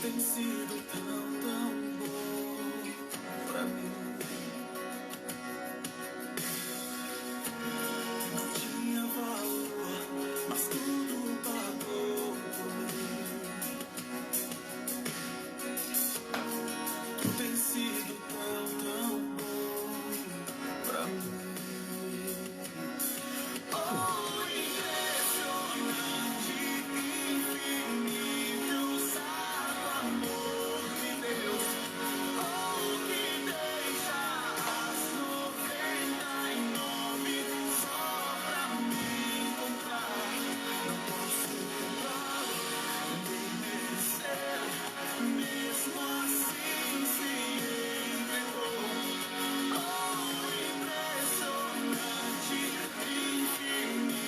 tem sido tão, tão bom pra mim. Não tinha valor, mas tudo pagou por mim. Tu tem sido tão, tão bom pra mim. Oh, impressionante, infinito, sábio amor de Deus. Oh, que deixa as 99 só pra me encontrar. Não posso comprar nem merecer, mesmo assim se entregou. Oh, impressionante, infinito,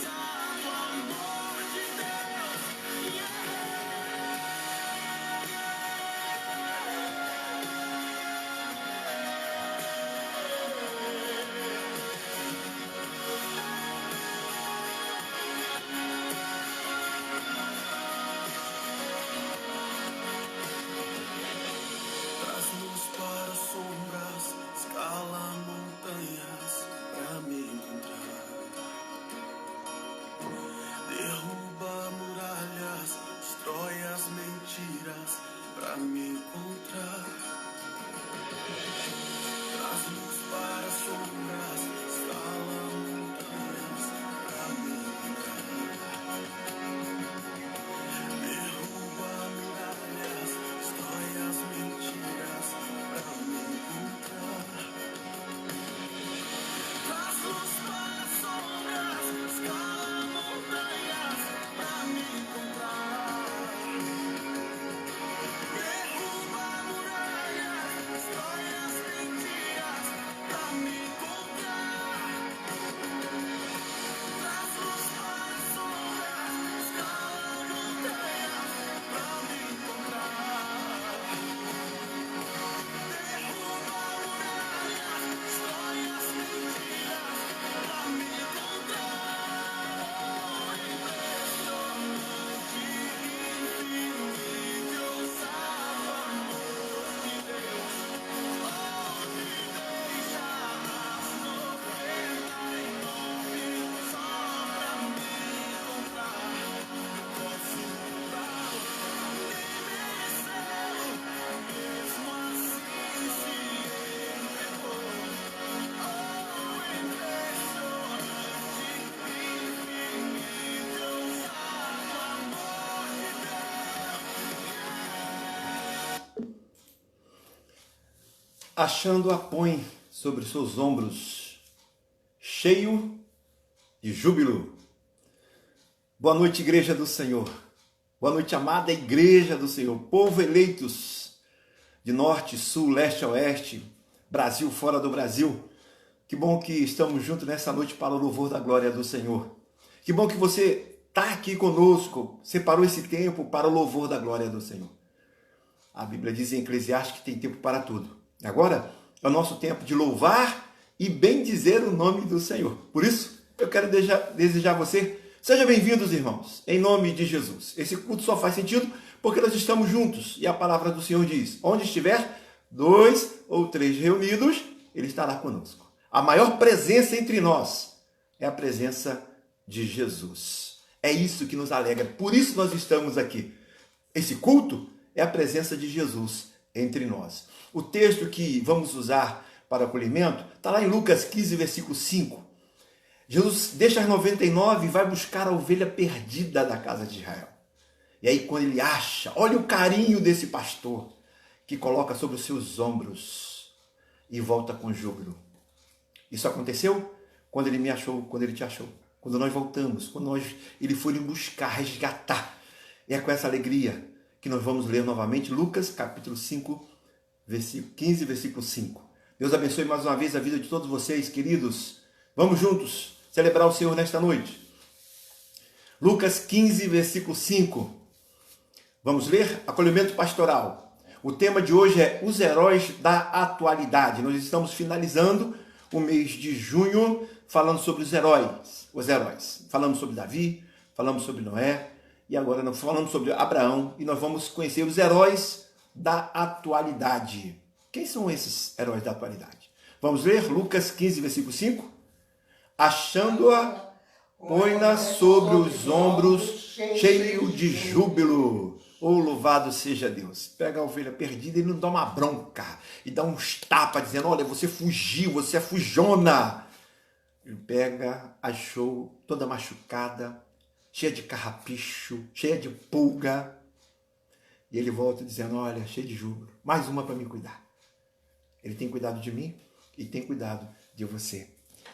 sábio amor de Deus. Traz luz para sombras, escala montanhas pra me encontrar. Derruba muralhas, destrói as mentiras pra me encontrar. Traz luz para sombras, escala montanhas pra me encontrar. Derruba muralhas, destrói as mentiras pra me encontrar. Traz luz para sombras, escala montanhas pra me encontrar. Derruba muralhas, destrói as mentiras pra me encontrar. Traz luz para sombras, escala montanhas pra me encontrar. Derruba muralhas, destrói as mentiras pra me encontrar. Impressionante, infinito, sábio amor de Deus. Oh, que deixa as 99 só pra me encontrar. Não posso comprar nem merecer, mesmo assim se entregou. Oh, impressionante, infinito, sábio amor de Deus. Achando-a põe sobre seus ombros, cheio de júbilo. Boa noite, igreja do Senhor. Boa noite, amada igreja do Senhor. Povo eleitos de norte, sul, leste a oeste, Brasil, fora do Brasil. Que bom que estamos juntos nessa noite para o louvor da glória do Senhor. Que bom que você está aqui conosco, separou esse tempo para o louvor da glória do Senhor. A Bíblia diz em Eclesiastes que tem tempo para tudo. Agora é o nosso tempo de louvar e bendizer o nome do Senhor. Por isso, eu quero desejar a você, sejam bem-vindos, irmãos, em nome de Jesus. Esse culto só faz sentido porque nós estamos juntos. E a palavra do Senhor diz, onde estiver 2 ou 3 reunidos, Ele estará conosco. A maior presença entre nós é a presença de Jesus. É isso que nos alegra. Por isso nós estamos aqui. Esse culto é a presença de Jesus entre nós. O texto que vamos usar para o acolhimento está lá em Lucas 15, versículo 5. Jesus deixa as 99 e vai buscar a ovelha perdida da casa de Israel. E aí quando ele acha, olha o carinho desse pastor, que coloca sobre os seus ombros e volta com júbilo. Isso aconteceu quando ele me achou, quando ele te achou. Quando nós voltamos, quando ele foi nos buscar, resgatar. E é com essa alegria que nós vamos ler novamente Lucas capítulo 5, versículo 15, versículo 5. Deus abençoe mais uma vez a vida de todos vocês, queridos. Vamos juntos celebrar o Senhor nesta noite. Lucas 15, versículo 5. Vamos ler? Acolhimento pastoral. O tema de hoje é os heróis da atualidade. Nós estamos finalizando o mês de junho falando sobre os heróis. Falamos sobre Davi, falamos sobre Noé. E agora nós falamos sobre Abraão e nós vamos conhecer os heróis da atualidade. Quem são esses heróis da atualidade? Vamos ler Lucas 15, versículo 5? Achando-a, põe-na sobre os ombros, cheio de júbilo. Oh, louvado seja Deus. Pega a ovelha perdida e não dá uma bronca. E dá uns tapas, dizendo, olha, você fugiu, você é fujona. Ele pega, achou toda machucada, cheia de carrapicho, cheia de pulga. E ele volta dizendo, olha, cheio de júbilo. Mais uma para me cuidar. Ele tem cuidado de mim e tem cuidado de você.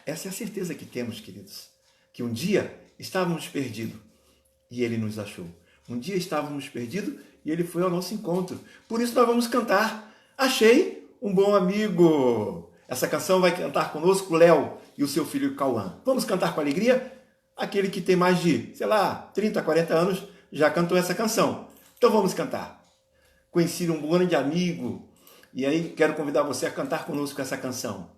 Essa é a certeza que temos, queridos. Que um dia estávamos perdidos e ele nos achou. Um dia estávamos perdidos e ele foi ao nosso encontro. Por isso nós vamos cantar. Achei um bom amigo. Essa canção vai cantar conosco Léo e o seu filho Cauã. Vamos cantar com alegria? Aquele que tem mais de, 30, 40 anos já cantou essa canção. Então vamos cantar. Conheci um grande amigo e aí quero convidar você a cantar conosco essa canção.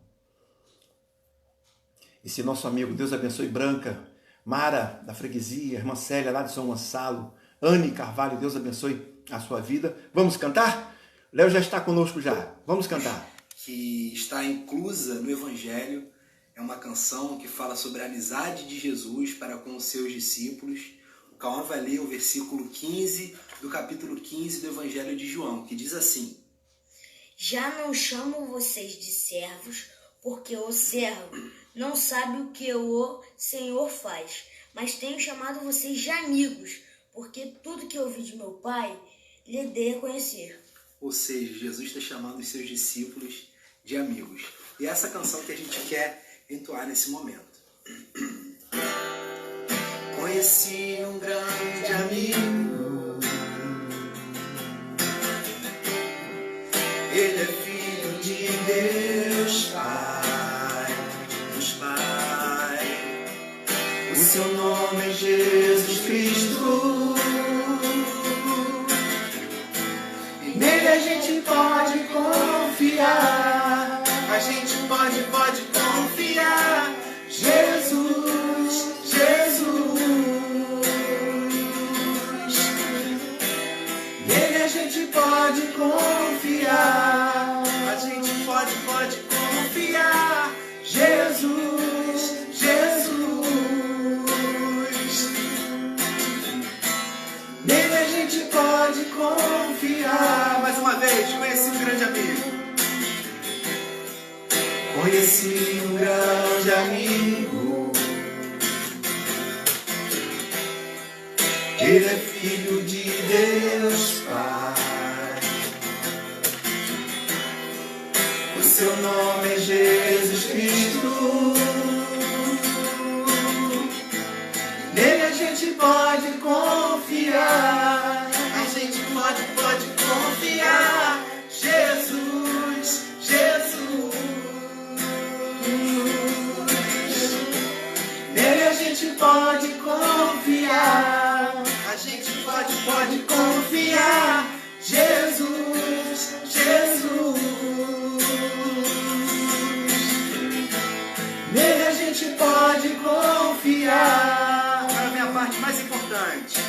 Esse nosso amigo, Deus abençoe Branca, Mara da freguesia, irmã Célia lá de São Gonçalo, Anne Carvalho, Deus abençoe a sua vida. Vamos cantar? Léo já está conosco já. Vamos cantar. Que está inclusa no Evangelho. É uma canção que fala sobre a amizade de Jesus para com os seus discípulos. O Cauã vai ler o versículo 15 do capítulo 15 do Evangelho de João, que diz assim: Já não chamo vocês de servos, porque o servo não sabe o que o Senhor faz, mas tenho chamado vocês de amigos, porque tudo que ouvi de meu Pai lhe dei a conhecer. Ou seja, Jesus está chamando os seus discípulos de amigos. E é essa canção que a gente quer entoar nesse momento. Conheci um grande amigo, ele é filho de Deus Pai, Deus Pai. O seu nome é Jesus Cristo. Nele a gente pode confiar. A gente pode confiar. Jesus, Jesus. Nele a gente pode confiar. A gente pode confiar. Jesus, Jesus. Nele a gente pode confiar. Mais uma vez, conheci um grande amigo. Conheci um grande amigo. Ele é filho de Deus Pai. O seu nome é Jesus Cristo. Nele a gente pode confiar. A gente pode confiar. Jesus, Jesus. Nele a gente pode confiar. A gente pode confiar. Jesus, Jesus. Nele a gente pode confiar. Agora vem a parte mais importante.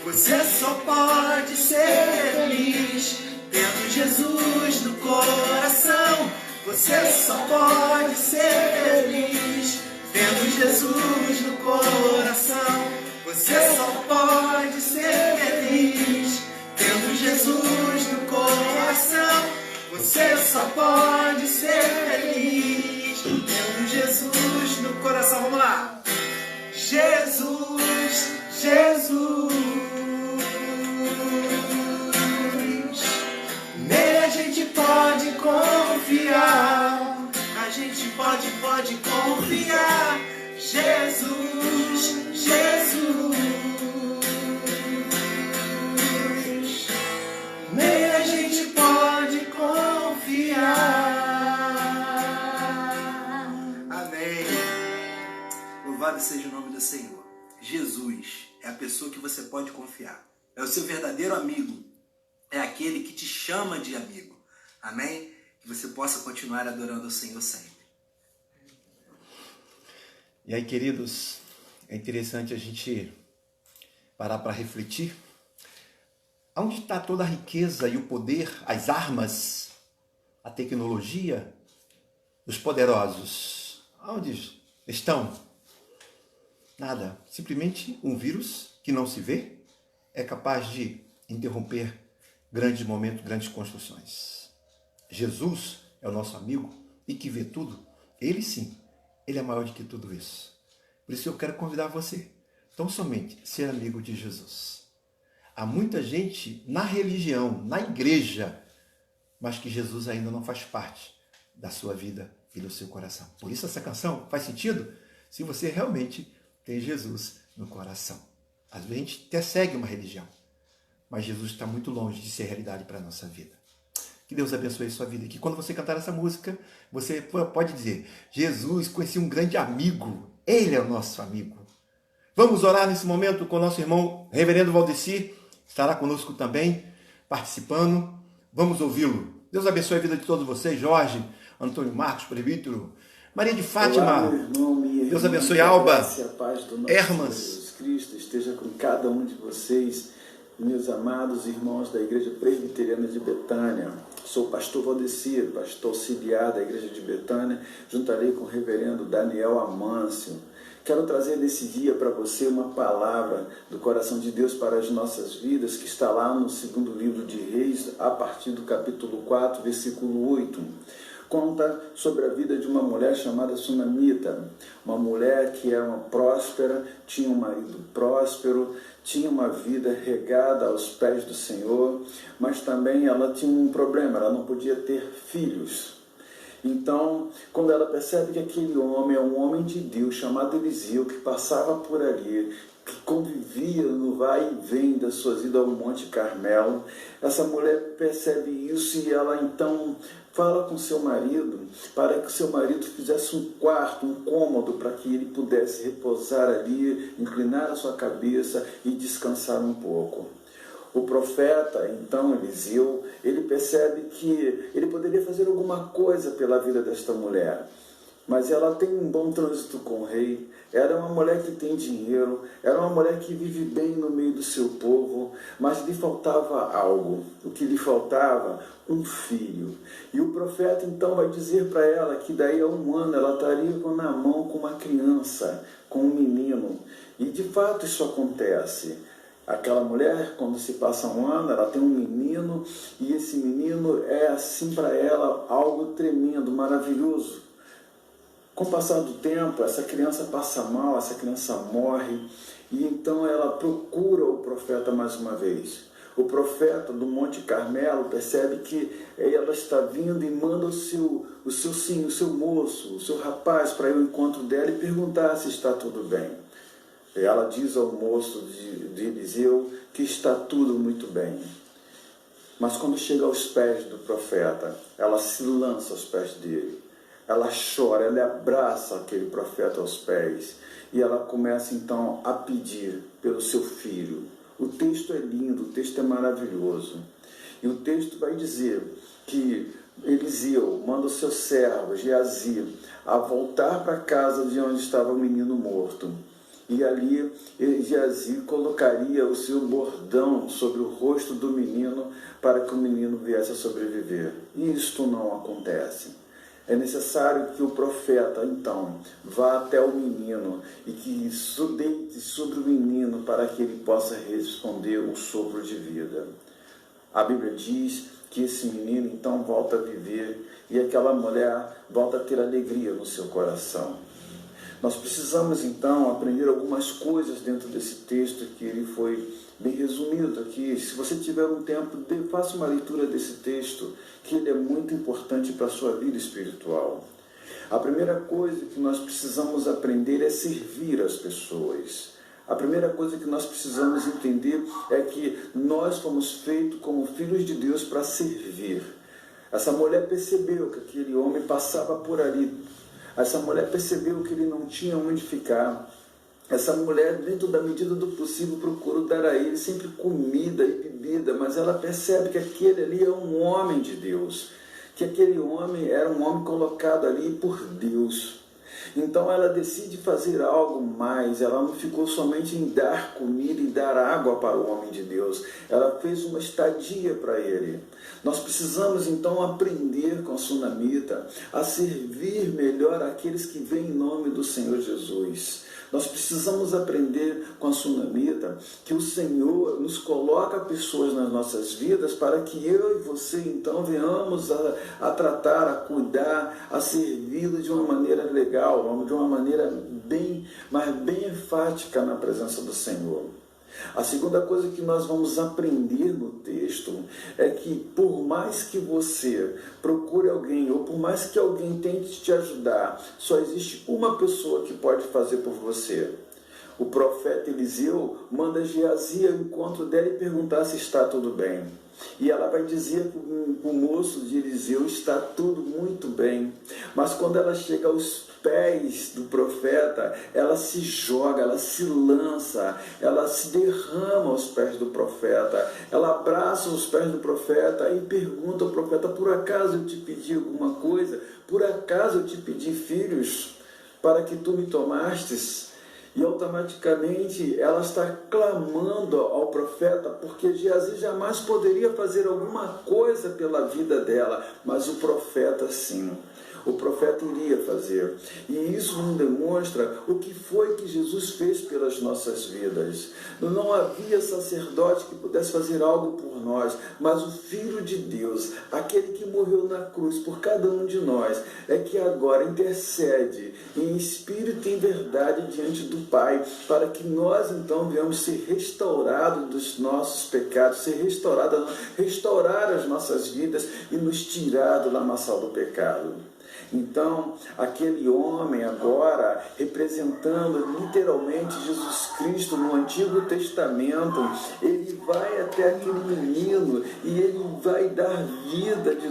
Você só pode ser feliz tendo Jesus no coração. Você só pode ser feliz tendo Jesus no coração. Você só pode ser feliz tendo Jesus no coração. Você só pode ser feliz tendo Jesus no coração. Vamos lá. Jesus, Jesus. Nele a gente pode confiar. A gente pode confiar. Jesus, Jesus. Nele a gente pode confiar. Amém. Louvado seja o nome do Senhor. Jesus é a pessoa que você pode confiar. É o seu verdadeiro amigo. É aquele que te chama de amigo. Amém? Que você possa continuar adorando o Senhor sempre. E aí, queridos, é interessante a gente parar para refletir. Onde está toda a riqueza e o poder, as armas, a tecnologia dos poderosos? Onde estão? Nada. Simplesmente um vírus que não se vê é capaz de interromper grandes momentos, grandes construções. Jesus é o nosso amigo e que vê tudo. Ele sim, ele é maior do que tudo isso. Por isso eu quero convidar você, tão somente, ser amigo de Jesus. Há muita gente na religião, na igreja, mas que Jesus ainda não faz parte da sua vida e do seu coração. Por isso essa canção faz sentido se você realmente tem Jesus no coração. Às vezes a gente até segue uma religião, mas Jesus está muito longe de ser realidade para a nossa vida. Que Deus abençoe a sua vida. Que quando você cantar essa música, você pode dizer: Jesus, conheci um grande amigo. Ele é o nosso amigo. Vamos orar nesse momento com o nosso irmão Reverendo Valdeci. Estará conosco também, participando. Vamos ouvi-lo. Deus abençoe a vida de todos vocês. Jorge, Antônio Marcos, presbítero, Maria de Fátima. Olá, meu irmão, minha irmã. Deus abençoe Alba. A paz do nosso Hermas. Senhor Jesus Cristo esteja com cada um de vocês, meus amados irmãos da Igreja Presbiteriana de Betânia. Sou o pastor Valdeci, pastor auxiliar da Igreja de Betânia, juntarei com o reverendo Daniel Amâncio. Quero trazer nesse dia para você uma palavra do coração de Deus para as nossas vidas, que está lá no segundo livro de Reis, a partir do capítulo 4, versículo 8. Conta sobre a vida de uma mulher chamada Sunamita, uma mulher que era uma próspera, tinha um marido próspero, tinha uma vida regada aos pés do Senhor, mas também ela tinha um problema, ela não podia ter filhos. Então, quando ela percebe que aquele homem é um homem de Deus chamado Eliseu, que passava por ali, que convivia no vai e vem das suas idas ao Monte Carmelo, essa mulher percebe isso e ela então fala com seu marido para que seu marido fizesse um quarto, um cômodo, para que ele pudesse repousar ali, inclinar a sua cabeça e descansar um pouco. O profeta, então, Eliseu, ele percebe que ele poderia fazer alguma coisa pela vida desta mulher. Mas ela tem um bom trânsito com o rei, era uma mulher que tem dinheiro, era uma mulher que vive bem no meio do seu povo, mas lhe faltava algo. O que lhe faltava? Um filho. E o profeta então vai dizer para ela que daí a um ano ela estaria na mão com uma criança, com um menino. E de fato isso acontece. Aquela mulher, quando se passa um ano, ela tem um menino, e esse menino é assim para ela algo tremendo, maravilhoso. Com o passar do tempo, essa criança passa mal, essa criança morre, e então ela procura o profeta mais uma vez. O profeta do Monte Carmelo percebe que ela está vindo e manda o seu moço, o seu rapaz para ir ao encontro dela e perguntar se está tudo bem. Ela diz ao moço de Eliseu que está tudo muito bem. Mas quando chega aos pés do profeta, ela se lança aos pés dele. Ela chora, ela abraça aquele profeta aos pés. E ela começa então a pedir pelo seu filho. O texto é lindo, o texto é maravilhoso. E o texto vai dizer que Eliseu manda o seu servo, Geazi, a voltar para a casa de onde estava o menino morto. E ali Geazi colocaria o seu bordão sobre o rosto do menino para que o menino viesse a sobreviver. E isto não acontece. É necessário que o profeta, então, vá até o menino e que deite sobre o menino para que ele possa responder um sopro de vida. A Bíblia diz que esse menino, então, volta a viver e aquela mulher volta a ter alegria no seu coração. Nós precisamos, então, aprender algumas coisas dentro desse texto, que ele foi bem resumido aqui. Se você tiver um tempo, faça uma leitura desse texto, que ele é muito importante para a sua vida espiritual. A primeira coisa que nós precisamos aprender é servir as pessoas. A primeira coisa que nós precisamos entender é que nós fomos feitos como filhos de Deus para servir. Essa mulher percebeu que aquele homem passava por ali. Essa mulher percebeu que ele não tinha onde ficar. Essa mulher, dentro da medida do possível, procurou dar a ele sempre comida e bebida, mas ela percebe que aquele ali é um homem de Deus, que aquele homem era um homem colocado ali por Deus. Então ela decide fazer algo mais. Ela não ficou somente em dar comida e dar água para o homem de Deus. Ela fez uma estadia para ele. Nós precisamos então aprender com a sunamita a servir melhor aqueles que vêm em nome do Senhor Jesus. Nós precisamos aprender com a sunamita que o Senhor nos coloca pessoas nas nossas vidas para que eu e você então venhamos a tratar, a cuidar, a servi-lo de uma maneira legal, de uma maneira bem enfática na presença do Senhor. A segunda coisa que nós vamos aprender no texto é que por mais que você procure alguém, ou por mais que alguém tente te ajudar, só existe uma pessoa que pode fazer por você. O profeta Eliseu manda Geazi ao encontro dela e perguntar se está tudo bem. E ela vai dizer para o moço de Eliseu: está tudo muito bem. Mas quando ela chega aos pés do profeta, ela se joga, ela se lança, ela se derrama aos pés do profeta, ela abraça os pés do profeta e pergunta ao profeta: por acaso eu te pedi alguma coisa? Por acaso eu te pedi filhos para que tu me tomastes? E automaticamente ela está clamando ao profeta, porque Geazi jamais poderia fazer alguma coisa pela vida dela, mas o profeta sim. O profeta iria fazer. E isso nos demonstra o que foi que Jesus fez pelas nossas vidas. Não havia sacerdote que pudesse fazer algo por nós, mas o Filho de Deus, aquele que morreu na cruz por cada um de nós, é que agora intercede em espírito e em verdade diante do Pai, para que nós então venhamos ser restaurados dos nossos pecados, ser restaurar as nossas vidas e nos tirar do lamaçal do pecado. Então, aquele homem agora, representando literalmente Jesus Cristo no Antigo Testamento, ele vai até aquele menino e ele vai dar vida de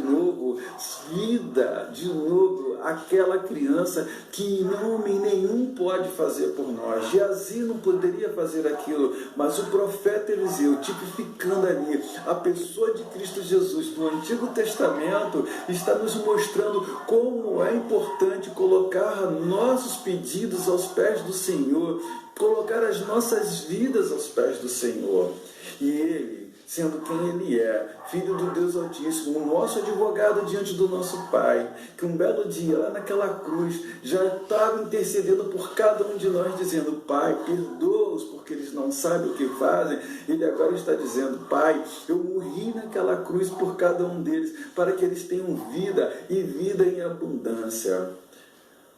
novo àquela criança que homem nenhum pode fazer por nós. Geazi não poderia fazer aquilo, mas o profeta Eliseu, tipificando ali a pessoa de Cristo Jesus no Antigo Testamento, está nos mostrando como é importante colocar nossos pedidos aos pés do Senhor, colocar as nossas vidas aos pés do Senhor. E Ele, sendo quem Ele é, Filho do Deus Altíssimo, o nosso advogado diante do nosso Pai, que um belo dia, lá naquela cruz, já estava intercedendo por cada um de nós, dizendo: Pai, perdoa-os, porque eles não sabem o que fazem. Ele agora está dizendo: Pai, eu morri naquela cruz por cada um deles, para que eles tenham vida e vida em abundância.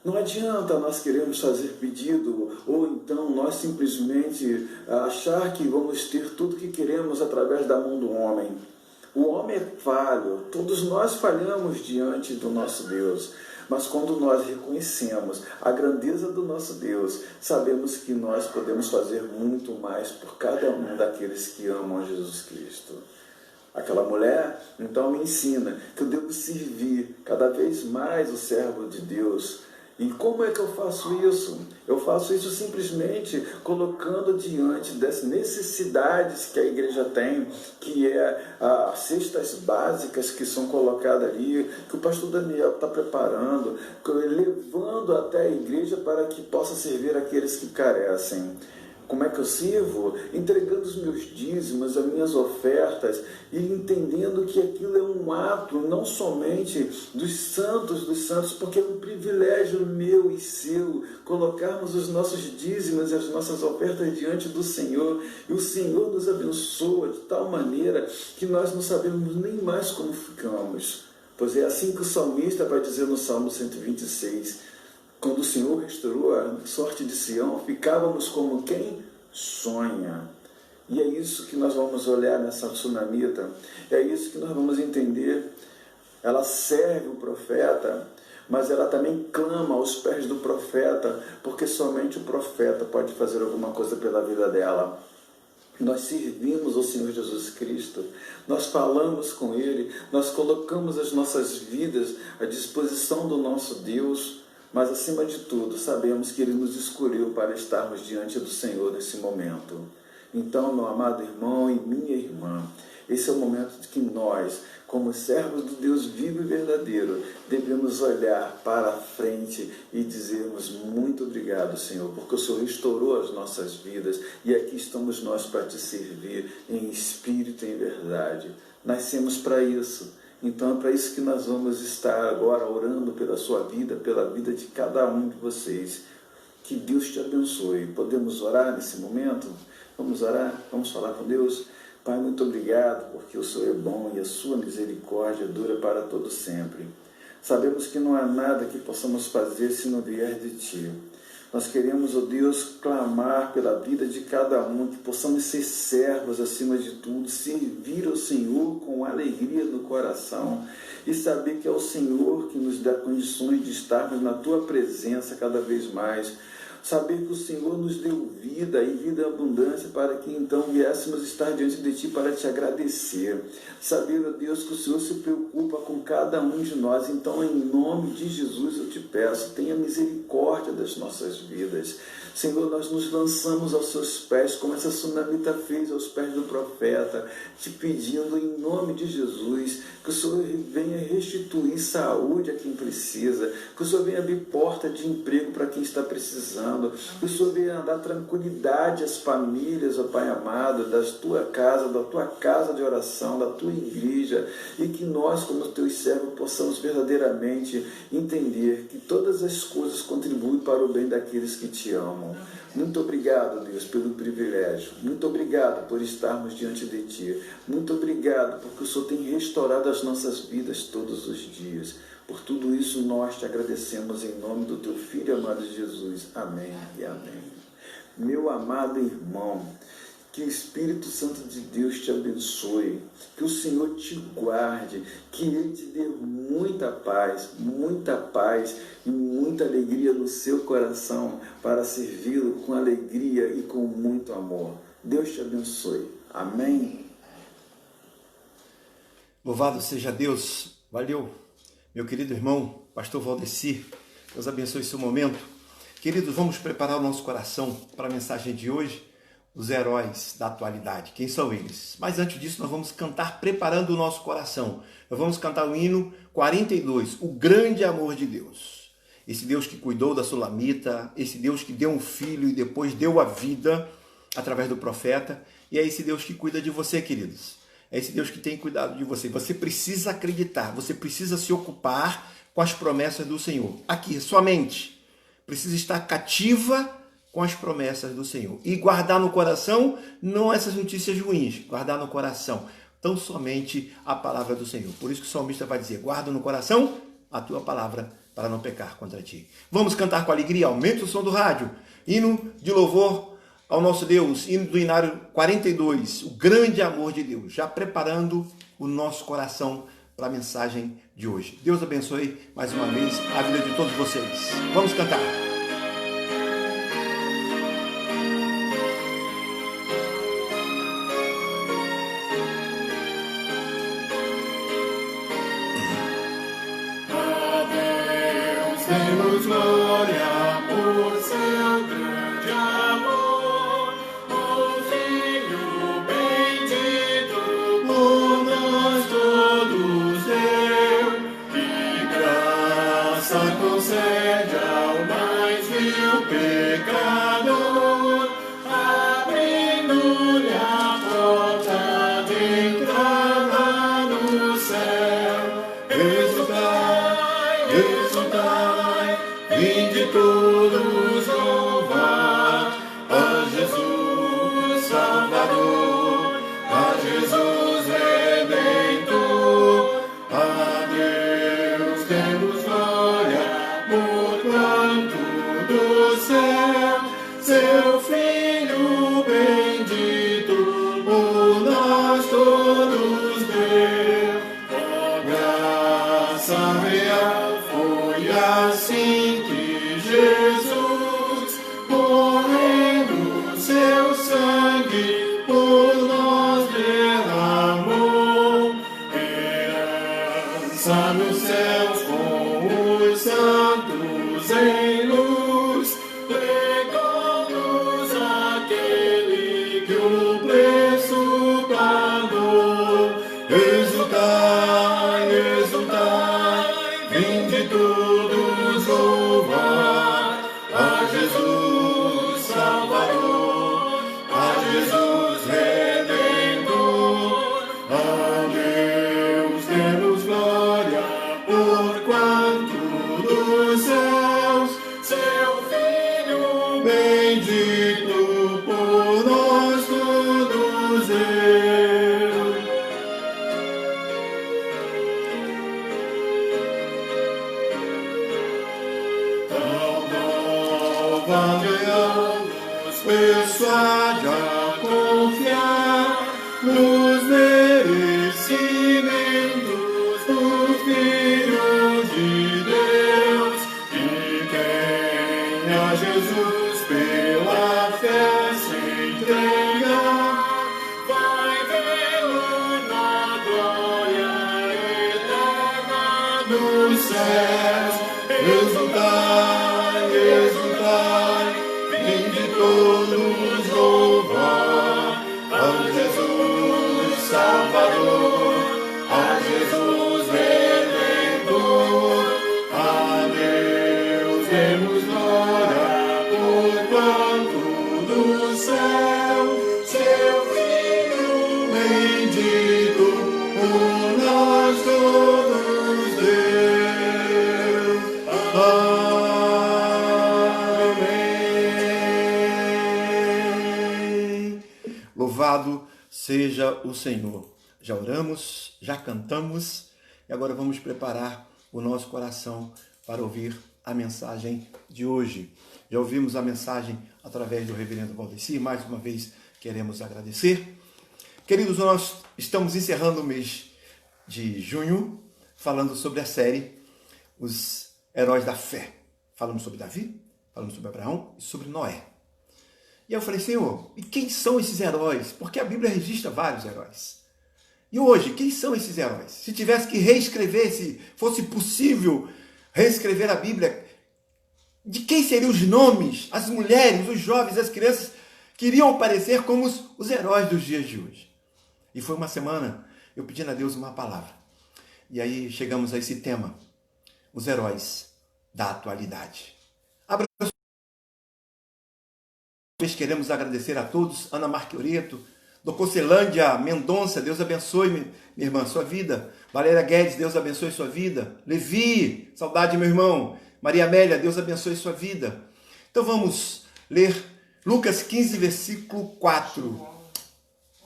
Não adianta nós queremos fazer pedido, ou então nós simplesmente achar que vamos ter tudo que queremos através da mão do homem. O homem é falho, todos nós falhamos diante do nosso Deus. Mas quando nós reconhecemos a grandeza do nosso Deus, sabemos que nós podemos fazer muito mais por cada um daqueles que amam a Jesus Cristo. Aquela mulher, então, me ensina que eu devo servir cada vez mais o servo de Deus. E como é que eu faço isso? Eu faço isso simplesmente colocando diante das necessidades que a igreja tem, que é as cestas básicas que são colocadas ali, que o pastor Daniel está preparando, levando até a igreja para que possa servir aqueles que carecem. Como é que eu sirvo? Entregando os meus dízimos, as minhas ofertas, e entendendo que aquilo é um ato não somente dos santos, porque é um privilégio meu e seu colocarmos os nossos dízimos e as nossas ofertas diante do Senhor, e o Senhor nos abençoa de tal maneira que nós não sabemos nem mais como ficamos. Pois é assim que o salmista vai dizer no Salmo 126, quando o Senhor restaurou a sorte de Sião, ficávamos como quem sonha. E é isso que nós vamos olhar nessa sunamita, é isso que nós vamos entender. Ela serve o profeta, mas ela também clama aos pés do profeta, porque somente o profeta pode fazer alguma coisa pela vida dela. Nós servimos ao Senhor Jesus Cristo, nós falamos com Ele, nós colocamos as nossas vidas à disposição do nosso Deus, mas acima de tudo sabemos que Ele nos escolheu para estarmos diante do Senhor nesse momento. Então, meu amado irmão e minha irmã, Esse é o momento de que nós, como servos do Deus vivo e verdadeiro, devemos olhar para a frente e dizermos muito obrigado, Senhor, porque o Senhor restaurou as nossas vidas e aqui estamos nós para te servir em espírito e em verdade. Nascemos para isso. Então é para isso que nós vamos estar agora orando pela sua vida, pela vida de cada um de vocês. Que Deus te abençoe. Podemos orar nesse momento? Vamos orar? Vamos falar com Deus? Pai, muito obrigado, porque o Senhor é bom e a sua misericórdia dura para todo sempre. Sabemos que não há nada que possamos fazer se não vier de Ti. Nós queremos, ó Deus, clamar pela vida de cada um, que possamos ser servos acima de tudo, servir ao Senhor com alegria no coração e saber que é o Senhor que nos dá condições de estarmos na Tua presença cada vez mais. Saber que o Senhor nos deu vida e vida em abundância para que então viéssemos estar diante de Ti para Te agradecer. Saber, ó Deus, que o Senhor se preocupa com cada um de nós. Então, em nome de Jesus, eu te peço, tenha misericórdia das nossas vidas. Senhor, nós nos lançamos aos Seus pés, como essa sunamita fez aos pés do profeta, te pedindo em nome de Jesus, que o Senhor venha restituir saúde a quem precisa, que o Senhor venha abrir porta de emprego para quem está precisando, que o Senhor venha dar tranquilidade às famílias, ó Pai amado, da tua casa de oração, da tua igreja, e que nós, como teus servos, possamos verdadeiramente entender que todas as coisas contribuem para o bem daqueles que te amam. Muito obrigado, Deus, pelo privilégio. Muito obrigado por estarmos diante de Ti. Muito obrigado porque o Senhor tem restaurado as nossas vidas todos os dias. Por tudo isso nós te agradecemos em nome do Teu Filho amado Jesus. Amém e amém. Meu amado irmão, que o Espírito Santo de Deus te abençoe, que o Senhor te guarde, que Ele te dê muita paz e muita alegria no seu coração para servi-lo com alegria e com muito amor. Deus te abençoe. Amém. Louvado seja Deus. Valeu, meu querido irmão, pastor Valdeci. Deus abençoe seu momento. Queridos, vamos preparar o nosso coração para a mensagem de hoje. Os heróis da atualidade, quem são eles? Mas antes disso, nós vamos cantar preparando o nosso coração. Nós vamos cantar o hino 42, o grande amor de Deus. Esse Deus que cuidou da Sulamita, esse Deus que deu um filho e depois deu a vida através do profeta, e é esse Deus que cuida de você, queridos. É esse Deus que tem cuidado de você. Você precisa acreditar, você precisa se ocupar com as promessas do Senhor. Aqui, sua mente precisa estar cativa com as promessas do Senhor. E guardar no coração, não essas notícias ruins, guardar no coração tão somente a palavra do Senhor. Por isso que o salmista vai dizer, guarda no coração a tua palavra para não pecar contra ti. Vamos cantar com alegria, aumente o som do rádio. Hino de louvor ao nosso Deus, hino do Inário 42, o grande amor de Deus, já preparando o nosso coração para a mensagem de hoje. Deus abençoe mais uma vez a vida de todos vocês. Vamos cantar. Demos glória por seu grande amor, o Filho bendito por nós todos deu, e graça concede ao mais vil pecador, abrindo-lhe a porta de entrada no céu. Exultai, vinde todos louvar a Jesus Salvador, a Jesus Redentor. A Deus demos glória, porquanto do céu seu Filho bendito por nós todos deu. Ó graça real, foi assim que Jesus, morrendo seu sangue, por nós derramou. Herança nos céus com os santos em luz, legou-nos aquele que o preço pagou. Bendito por nós todos Deus. Amém. Louvado seja o Senhor. Já oramos, já cantamos e agora vamos preparar o nosso coração para ouvir a mensagem de hoje. Já ouvimos a mensagem através do reverendo Valdeci, mais uma vez queremos agradecer. Queridos, nós estamos encerrando o mês de junho, falando sobre a série Os Heróis da Fé. Falamos sobre Davi, falamos sobre Abraão e sobre Noé. E eu falei, Senhor, e quem são esses heróis? Porque a Bíblia registra vários heróis. E hoje, quem são esses heróis? Se tivesse que reescrever, se fosse possível reescrever a Bíblia, de quem seriam os nomes, as mulheres, os jovens, as crianças que iriam aparecer como os heróis dos dias de hoje? E foi uma semana, eu pedindo a Deus uma palavra. E aí chegamos a esse tema, os heróis da atualidade. Abra queremos agradecer a todos, Ana Marquioreto, do Cocelândia Mendonça, Deus abençoe, minha irmã, sua vida. Valéria Guedes, Deus abençoe sua vida. Levi, saudade, meu irmão. Maria Amélia, Deus abençoe sua vida. Então vamos ler Lucas 15, versículo 4.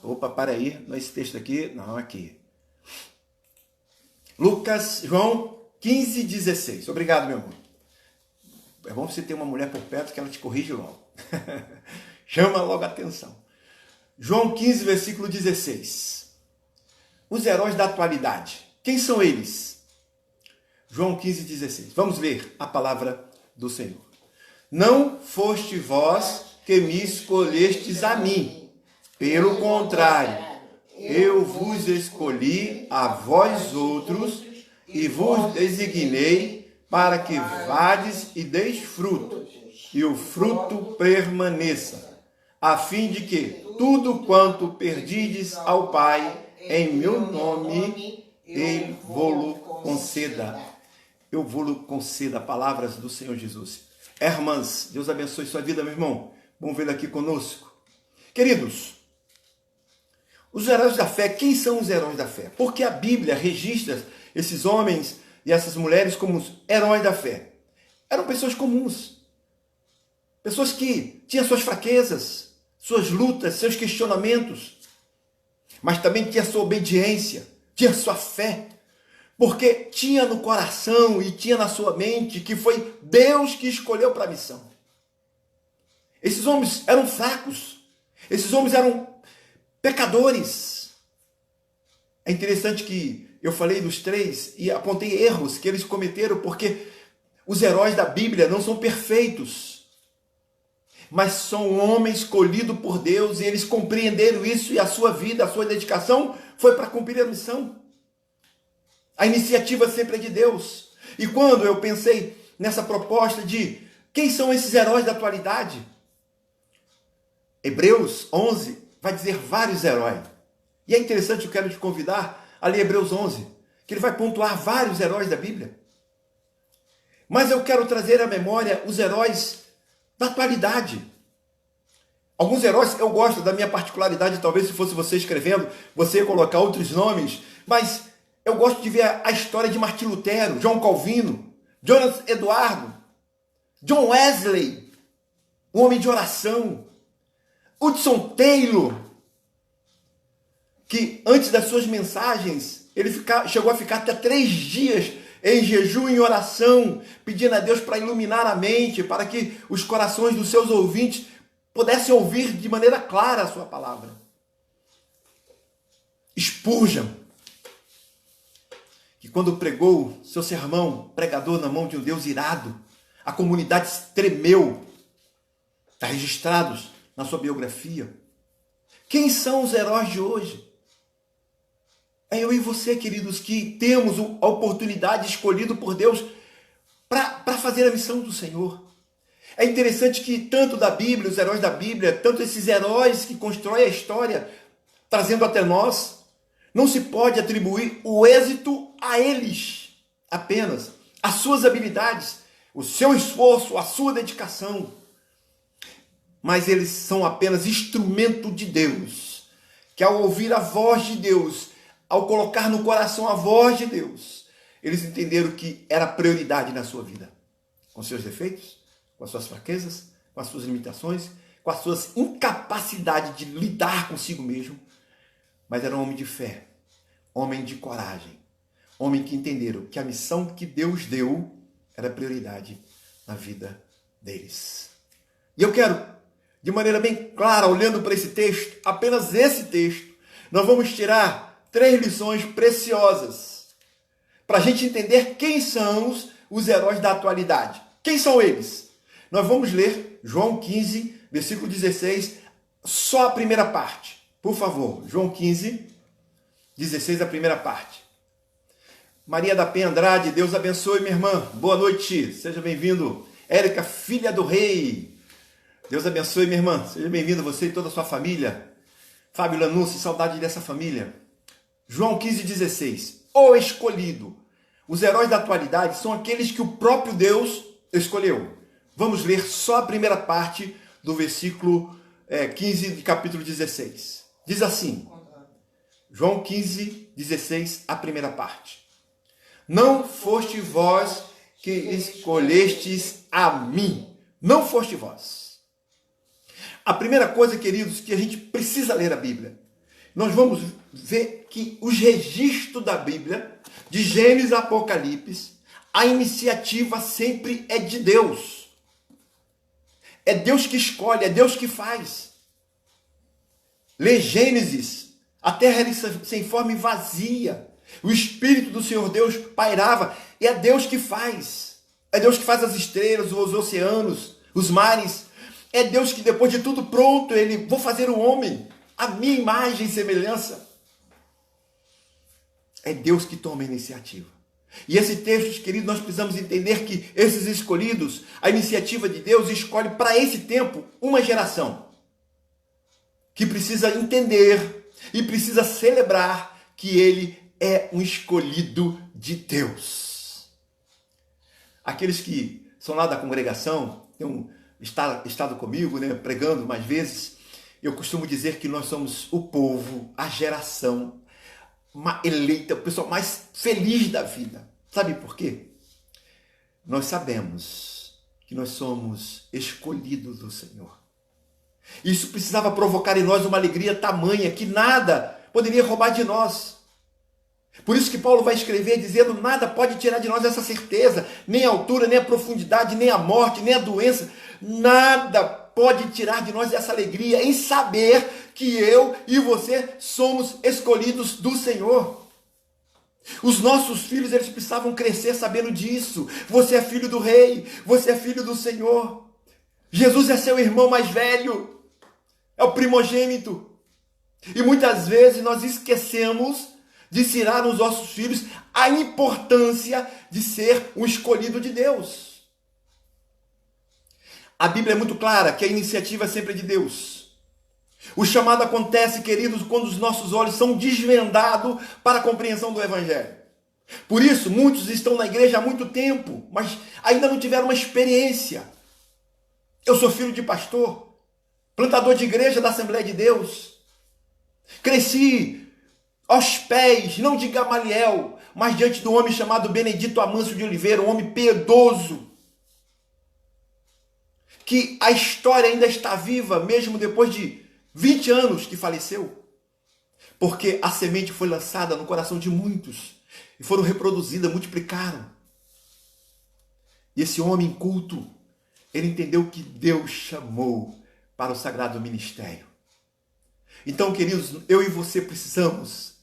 Opa, para aí, não é esse texto aqui, não, aqui. João 15, 16. Obrigado, meu irmão. É bom você ter uma mulher por perto que ela te corrige logo. Chama logo a atenção. João 15, versículo 16. Os heróis da atualidade. Quem são eles? João 15, 16. Vamos ler a palavra do Senhor. Não foste vós que me escolhestes a mim. Pelo contrário, eu vos escolhi a vós outros e vos designei para que vades e deis fruto, e o fruto permaneça, a fim de que tudo quanto perdides ao Pai, em meu nome, Ele vou-lo conceda. Eu vou-lo conceda, palavras do Senhor Jesus. Irmãs, Deus abençoe sua vida, meu irmão. Bom vê-lo aqui conosco. Queridos, os heróis da fé, quem são os heróis da fé? Porque a Bíblia registra esses homens e essas mulheres como os heróis da fé. Eram pessoas comuns. Pessoas que tinham suas fraquezas, suas lutas, seus questionamentos, mas também tinha sua obediência, tinha sua fé, porque tinha no coração e tinha na sua mente que foi Deus que escolheu para a missão. Esses homens eram fracos, esses homens eram pecadores. É interessante que eu falei dos três e apontei erros que eles cometeram, porque os heróis da Bíblia não são perfeitos, mas são homens escolhidos por Deus e eles compreenderam isso e a sua vida, a sua dedicação foi para cumprir a missão. A iniciativa sempre é de Deus. E quando eu pensei nessa proposta de quem são esses heróis da atualidade, Hebreus 11 vai dizer vários heróis. E é interessante, eu quero te convidar a ler Hebreus 11, que ele vai pontuar vários heróis da Bíblia. Mas eu quero trazer à memória os heróis da atualidade. Alguns heróis, eu gosto da minha particularidade, talvez se fosse você escrevendo, você ia colocar outros nomes, mas eu gosto de ver a história de Martim Lutero, João Calvino, Jonas Eduardo, John Wesley, um homem de oração, Hudson Taylor, que antes das suas mensagens, ele chegou a ficar até 3 dias em jejum e em oração, pedindo a Deus para iluminar a mente, para que os corações dos seus ouvintes pudessem ouvir de maneira clara a sua palavra. Spurgeon, que quando pregou seu sermão, pregador na mão de um Deus irado, a comunidade tremeu. Está registrados na sua biografia. Quem são os heróis de hoje? É eu e você, queridos, que temos a oportunidade escolhida por Deus para fazer a missão do Senhor. É interessante que tanto da Bíblia, os heróis da Bíblia, tanto esses heróis que constroem a história, trazendo até nós, não se pode atribuir o êxito a eles apenas, as suas habilidades, o seu esforço, a sua dedicação. Mas eles são apenas instrumento de Deus, que ao ouvir a voz de Deus, ao colocar no coração a voz de Deus, eles entenderam que era prioridade na sua vida. Com seus defeitos, com as suas fraquezas, com as suas limitações, com as suas incapacidades de lidar consigo mesmo. Mas era um homem de fé, homem de coragem, homem que entenderam que a missão que Deus deu era prioridade na vida deles. E eu quero, de maneira bem clara, olhando para esse texto, apenas esse texto, nós vamos tirar 3 lições preciosas para a gente entender quem são os heróis da atualidade. Quem são eles? Nós vamos ler João 15, versículo 16, só a primeira parte. Por favor, João 15, 16, a primeira parte. Maria da Penha Andrade, Deus abençoe, minha irmã. Boa noite, seja bem-vindo. Érica, filha do rei. Deus abençoe, minha irmã. Seja bem-vindo, você e toda a sua família. Fábio Lanúncio, saudade dessa família. João 15, 16. O escolhido. Os heróis da atualidade são aqueles que o próprio Deus escolheu. Vamos ler só a primeira parte do versículo 15 de capítulo 16. Diz assim, João 15, 16, a primeira parte. Não foste vós que escolhestes a mim. Não foste vós. A primeira coisa, queridos, que a gente precisa ler a Bíblia. Nós vamos ver que os registros da Bíblia, de Gênesis a Apocalipse, a iniciativa sempre é de Deus. É Deus que escolhe, é Deus que faz. Lê Gênesis, a terra era sem forma e vazia. O Espírito do Senhor Deus pairava. E é Deus que faz. É Deus que faz as estrelas, os oceanos, os mares. É Deus que depois de tudo pronto, vou fazer o homem, a minha imagem e semelhança. É Deus que toma a iniciativa. E esse texto, querido, nós precisamos entender que esses escolhidos, a iniciativa de Deus escolhe para esse tempo uma geração que precisa entender e precisa celebrar que ele é um escolhido de Deus. Aqueles que são lá da congregação, têm estado comigo, né, pregando mais vezes, eu costumo dizer que nós somos o povo, a geração eleita, o pessoal mais feliz da vida. Sabe por quê? Nós sabemos que nós somos escolhidos do Senhor. Isso precisava provocar em nós uma alegria tamanha que nada poderia roubar de nós. Por isso que Paulo vai escrever dizendo, nada pode tirar de nós essa certeza, nem a altura, nem a profundidade, nem a morte, nem a doença, nada pode tirar de nós essa alegria em saber que eu e você somos escolhidos do Senhor. Os nossos filhos, eles precisavam crescer sabendo disso. Você é filho do rei, você é filho do Senhor. Jesus é seu irmão mais velho, é o primogênito. E muitas vezes nós esquecemos de ensinar aos nossos filhos a importância de ser um escolhido de Deus. A Bíblia é muito clara que a iniciativa é sempre de Deus. O chamado acontece, queridos, quando os nossos olhos são desvendados para a compreensão do Evangelho. Por isso, muitos estão na igreja há muito tempo, mas ainda não tiveram uma experiência. Eu sou filho de pastor, plantador de igreja da Assembleia de Deus. Cresci aos pés, não de Gamaliel, mas diante do homem chamado Benedito Amâncio de Oliveira, um homem piedoso, que a história ainda está viva, mesmo depois de 20 anos que faleceu, porque a semente foi lançada no coração de muitos, e foram reproduzidas, multiplicaram. E esse homem culto, ele entendeu que Deus chamou para o sagrado ministério. Então, queridos, eu e você precisamos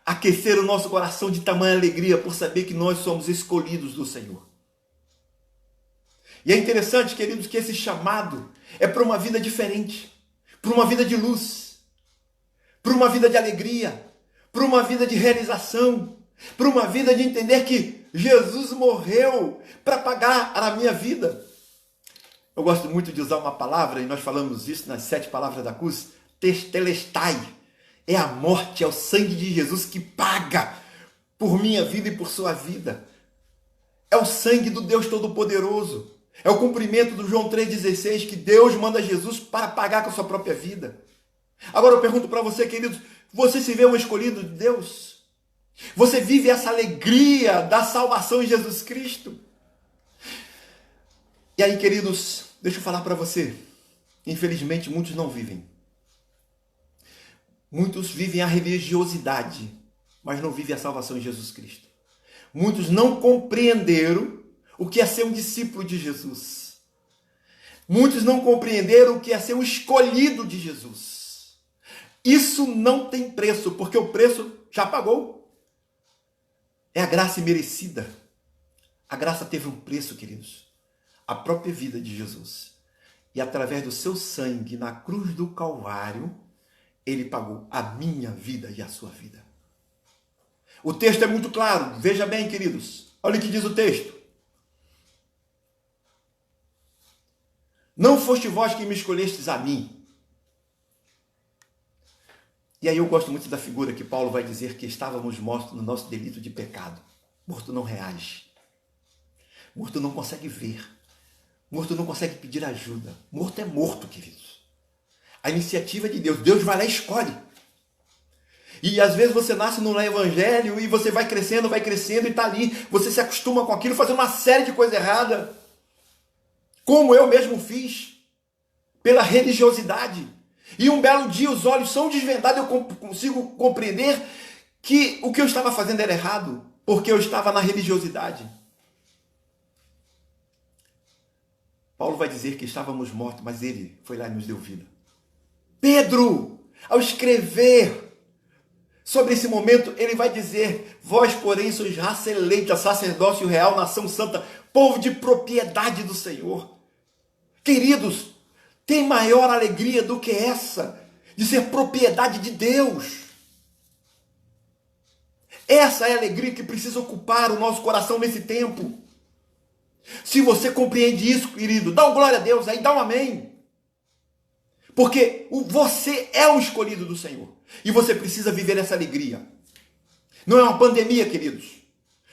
aquecer o nosso coração de tamanha alegria por saber que nós somos escolhidos do Senhor. E é interessante, queridos, que esse chamado é para uma vida diferente, para uma vida de luz, para uma vida de alegria, para uma vida de realização, para uma vida de entender que Jesus morreu para pagar a minha vida. Eu gosto muito de usar uma palavra, e nós falamos isso nas 7 palavras da cruz, testelestai. É a morte, é o sangue de Jesus que paga por minha vida e por sua vida. É o sangue do Deus Todo-Poderoso. É o cumprimento do João 3,16, que Deus manda Jesus para pagar com a sua própria vida. Agora eu pergunto para você, queridos, você se vê um escolhido de Deus? Você vive essa alegria da salvação em Jesus Cristo? E aí, queridos, deixa eu falar para você. Infelizmente, muitos não vivem. Muitos vivem a religiosidade, mas não vivem a salvação em Jesus Cristo. Muitos não compreenderam o que é ser um discípulo de Jesus. Muitos não compreenderam o que é ser um escolhido de Jesus. Isso não tem preço, porque o preço já pagou. É a graça imerecida. A graça teve um preço, queridos. A própria vida de Jesus. E através do seu sangue na cruz do Calvário, ele pagou a minha vida e a sua vida. O texto é muito claro. Veja bem, queridos. Olha o que diz o texto. Não foste vós que me escolhestes a mim. E aí eu gosto muito da figura que Paulo vai dizer que estávamos mortos no nosso delito de pecado. Morto não reage. Morto não consegue ver. Morto não consegue pedir ajuda. Morto é morto, queridos. A iniciativa é de Deus. Deus vai lá e escolhe. E às vezes você nasce no evangelho e você vai crescendo e está ali. Você se acostuma com aquilo, fazendo uma série de coisas erradas. Como eu mesmo fiz. Pela religiosidade. E um belo dia os olhos são desvendados e eu consigo compreender que o que eu estava fazendo era errado. Porque eu estava na religiosidade. Paulo vai dizer que estávamos mortos, mas ele foi lá e nos deu vida. Pedro, ao escrever sobre esse momento, ele vai dizer: vós, porém, sois raça eleita, sacerdócio real, nação santa, povo de propriedade do Senhor. Queridos, tem maior alegria do que essa, de ser propriedade de Deus. Essa é a alegria que precisa ocupar o nosso coração nesse tempo. Se você compreende isso, querido, dá um glória a Deus aí, dá um amém. Porque você é o escolhido do Senhor. E você precisa viver essa alegria. Não é uma pandemia, queridos.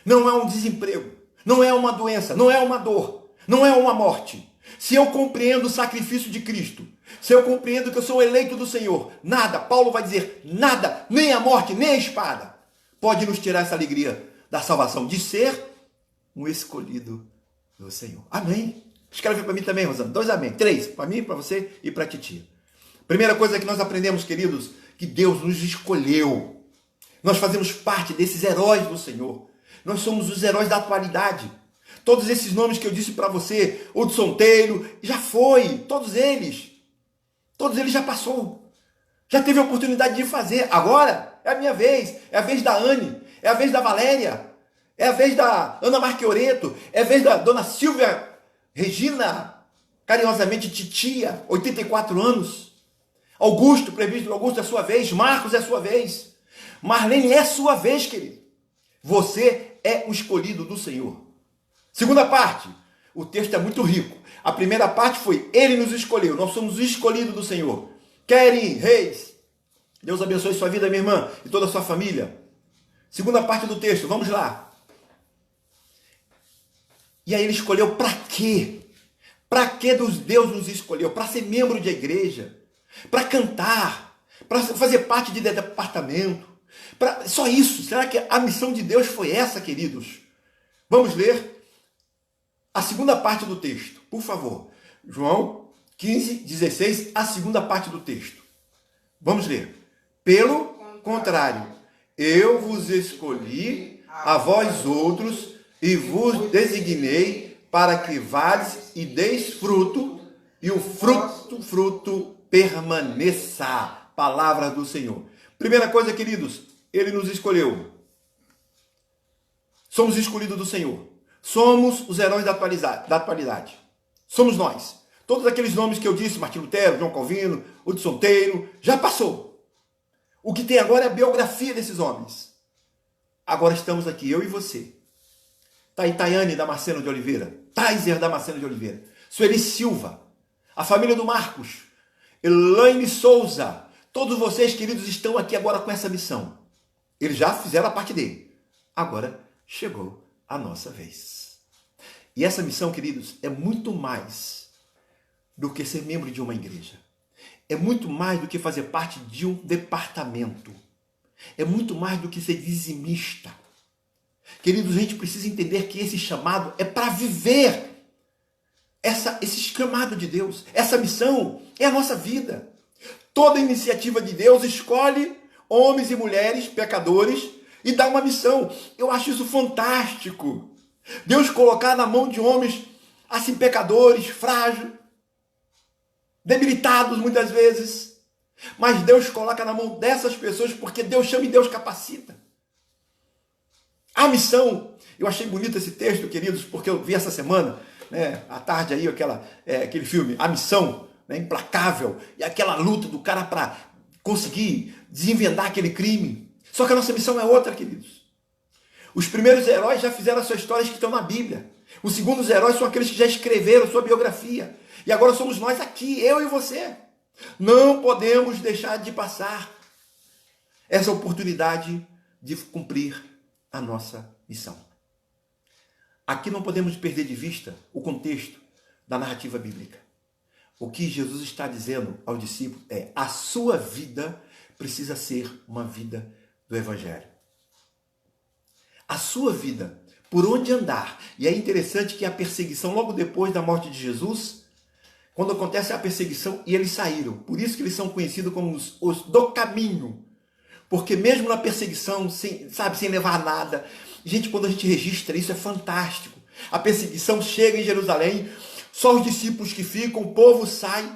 Não é um desemprego. Não é uma doença. Não é uma dor. Não é uma morte. Se eu compreendo o sacrifício de Cristo, se eu compreendo que eu sou eleito do Senhor, nada, Paulo vai dizer, nada, nem a morte, nem a espada, pode nos tirar essa alegria da salvação, de ser um escolhido do Senhor. Amém. Escreve para mim também, Rosana. 2 amém. 3, para mim, para você e para a titia. Primeira coisa que nós aprendemos, queridos, que Deus nos escolheu. Nós fazemos parte desses heróis do Senhor. Nós somos os heróis da atualidade. Todos esses nomes que eu disse para você, Hudson Taylor, já foi, todos eles já passou. Já teve a oportunidade de fazer. Agora é a minha vez, é a vez da Anne, é a vez da Valéria, é a vez da Ana Marquioreto, é a vez da dona Silvia Regina, carinhosamente titia, 84 anos. Augusto, presbítero Augusto, é a sua vez. Marcos, é a sua vez. Marlene, é a sua vez, querido. Você é o escolhido do Senhor. Segunda parte, o texto é muito rico. A primeira parte foi, ele nos escolheu. Nós somos os escolhidos do Senhor. Keren Reis, Deus abençoe sua vida, minha irmã, e toda a sua família. Segunda parte do texto, vamos lá. E aí ele escolheu para quê? Para que Deus nos escolheu? Para ser membro de igreja, para cantar, para fazer parte de departamento. Só isso. Será que a missão de Deus foi essa, queridos? Vamos ler a segunda parte do texto, por favor. João 15, 16, a segunda parte do texto. Vamos ler. Pelo contrário, eu vos escolhi a vós outros e vos designei para que vades e deis fruto, e o fruto permaneça. Palavra do Senhor. Primeira coisa, queridos, ele nos escolheu. Somos escolhidos do Senhor. Somos os heróis da atualidade. Somos nós. Todos aqueles nomes que eu disse, Martim Lutero, João Calvino, Hudson Taylor, já passou. O que tem agora é a biografia desses homens. Agora estamos aqui, eu e você. Tayane Damasceno de Oliveira, Taiser Damasceno de Oliveira, Sueli Silva, a família do Marcos, Elaine Souza, todos vocês, queridos, estão aqui agora com essa missão. Eles já fizeram a parte dele. Agora chegou a nossa vez. E essa missão, queridos, é muito mais do que ser membro de uma igreja. é muito mais do que fazer parte de um departamento. É muito mais do que ser dizimista. Queridos, a gente precisa entender que esse chamado é para viver esse chamado de Deus. Essa missão é a nossa vida. Toda iniciativa de Deus escolhe homens e mulheres pecadores e dá uma missão. Eu acho isso fantástico. Deus colocar na mão de homens assim pecadores, frágeis, debilitados muitas vezes. Mas Deus coloca na mão dessas pessoas porque Deus chama e Deus capacita. A missão, eu achei bonito esse texto, queridos, porque eu vi essa semana, né, à tarde aí, aquele filme, A Missão, né, implacável, e aquela luta do cara para conseguir desenvendar aquele crime. Só que a nossa missão é outra, queridos. Os primeiros heróis já fizeram as suas histórias que estão na Bíblia. Os segundos heróis são aqueles que já escreveram sua biografia. E agora somos nós aqui, eu e você. Não podemos deixar de passar essa oportunidade de cumprir a nossa missão. Aqui não podemos perder de vista o contexto da narrativa bíblica. O que Jesus está dizendo ao discípulo é: a sua vida precisa ser uma vida do Evangelho. A sua vida, por onde andar. E é interessante que a perseguição, logo depois da morte de Jesus, quando acontece a perseguição, e eles saíram. Por isso que eles são conhecidos como os do caminho. Porque mesmo na perseguição, sem levar nada. Gente, quando a gente registra isso, é fantástico. A perseguição chega em Jerusalém, só os discípulos que ficam, o povo sai.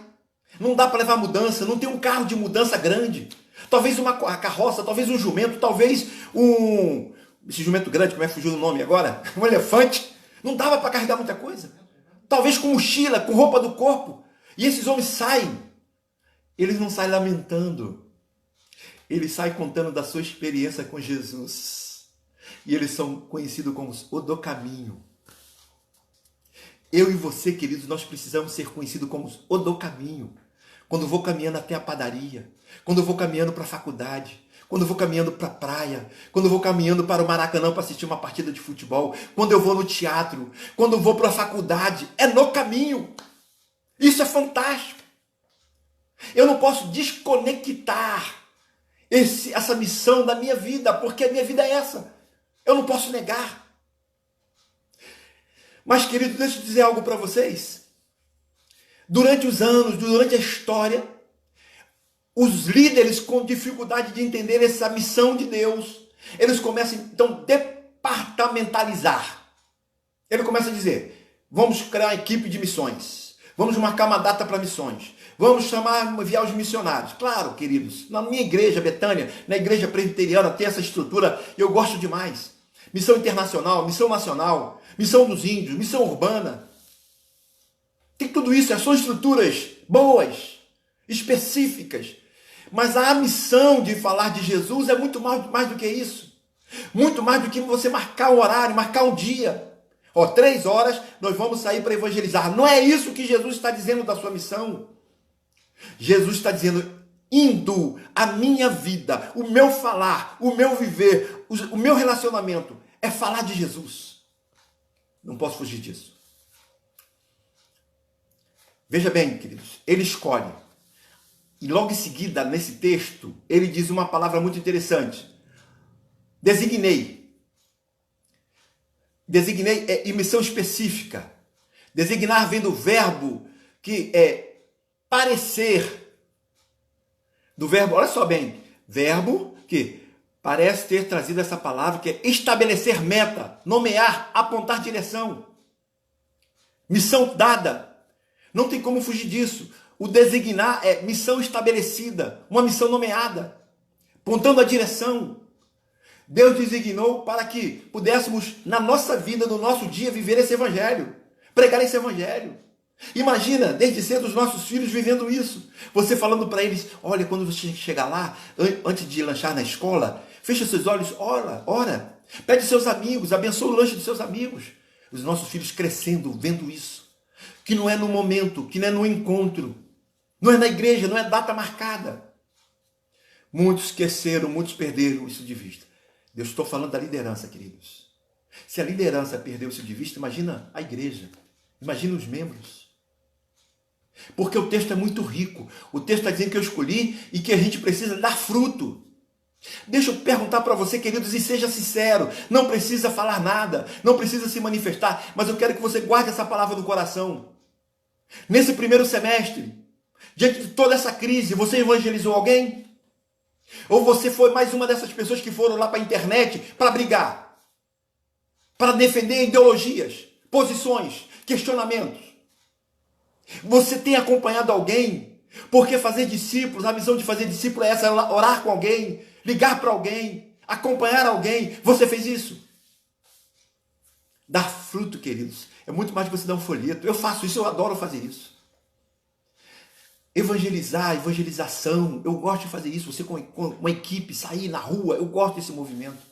Não dá para levar mudança, não tem um carro de mudança grande. Talvez uma carroça, talvez um jumento, talvez esse jumento grande, como é que fugiu o nome agora? Um elefante. Não dava para carregar muita coisa. Talvez com mochila, com roupa do corpo. E esses homens saem. Eles não saem lamentando. Eles saem contando da sua experiência com Jesus. E eles são conhecidos como o do caminho. Eu e você, queridos, nós precisamos ser conhecidos como o do caminho. Quando eu vou caminhando até a padaria, quando eu vou caminhando para a faculdade, quando eu vou caminhando para a praia, quando eu vou caminhando para o Maracanã para assistir uma partida de futebol, quando eu vou no teatro, quando eu vou para a faculdade, é no caminho. Isso é fantástico. Eu não posso desconectar essa missão da minha vida, porque a minha vida é essa. Eu não posso negar. Mas, querido, deixa eu dizer algo para vocês. Durante os anos, durante a história, os líderes com dificuldade de entender essa missão de Deus, eles começam, então, a departamentalizar. Ele começa a dizer: vamos criar uma equipe de missões, vamos marcar uma data para missões, vamos enviar os missionários. Claro, queridos, na minha igreja, Betânia, na igreja presbiteriana, tem essa estrutura, eu gosto demais. Missão internacional, missão nacional, missão dos índios, missão urbana. Tem tudo isso, são estruturas boas, específicas. Mas a missão de falar de Jesus é muito mais do que isso. Muito mais do que você marcar um horário, marcar um dia. 3 horas nós vamos sair para evangelizar. Não é isso que Jesus está dizendo da sua missão. Jesus está dizendo: indo a minha vida, o meu falar, o meu viver, o meu relacionamento é falar de Jesus. Não posso fugir disso. Veja bem, queridos, ele escolhe. E logo em seguida, nesse texto, ele diz uma palavra muito interessante. Designei. Designei é missão específica. Designar vem do verbo que é parecer. Do verbo, olha só bem, verbo que parece ter trazido essa palavra, que é estabelecer meta, nomear, apontar direção. Missão dada. Não tem como fugir disso. O designar é missão estabelecida, uma missão nomeada, apontando a direção. Deus designou para que pudéssemos, na nossa vida, no nosso dia, viver esse evangelho, pregar esse evangelho. Imagina, desde cedo, os nossos filhos vivendo isso. Você falando para eles: olha, quando você chegar lá, antes de lanchar na escola, fecha seus olhos, ora. Pede seus amigos, abençoa o lanche dos seus amigos. Os nossos filhos crescendo, vendo isso. Que não é no momento, que não é no encontro. Não é na igreja, não é data marcada. Muitos esqueceram, muitos perderam isso de vista. Eu estou falando da liderança, queridos. Se a liderança perdeu isso de vista, imagina a igreja. Imagina os membros. Porque o texto é muito rico. O texto está dizendo que eu escolhi e que a gente precisa dar fruto. Deixa eu perguntar para você, queridos, e seja sincero. Não precisa falar nada, não precisa se manifestar, mas eu quero que você guarde essa palavra no coração. Nesse primeiro semestre, diante de toda essa crise, você evangelizou alguém? Ou você foi mais uma dessas pessoas que foram lá para a internet para brigar? Para defender ideologias, posições, questionamentos? Você tem acompanhado alguém? Porque fazer discípulos, a missão de fazer discípulo é essa, orar com alguém, ligar para alguém, acompanhar alguém. Você fez isso? Dar fruto, queridos, é muito mais do que você dar um folheto. Eu faço isso, eu adoro fazer isso. Evangelizar, evangelização, eu gosto de fazer isso. Você com uma equipe, sair na rua, eu gosto desse movimento.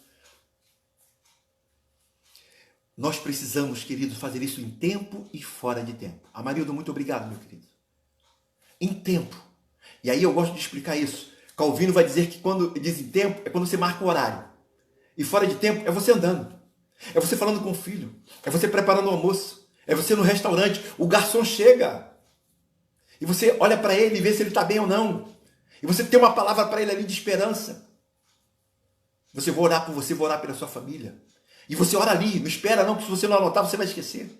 Nós precisamos, queridos, fazer isso em tempo e fora de tempo. Amarildo, muito obrigado, meu querido. Em tempo. E aí eu gosto de explicar isso. Calvino vai dizer que quando diz em tempo, é quando você marca o horário. E fora de tempo, é você andando. É você falando com o filho. É você preparando o almoço. É você no restaurante. O garçom chega. E você olha para ele e vê se ele está bem ou não. E você tem uma palavra para ele ali de esperança. Você vai orar por você, vai orar pela sua família. E você ora ali, não espera não, porque se você não anotar, você vai esquecer.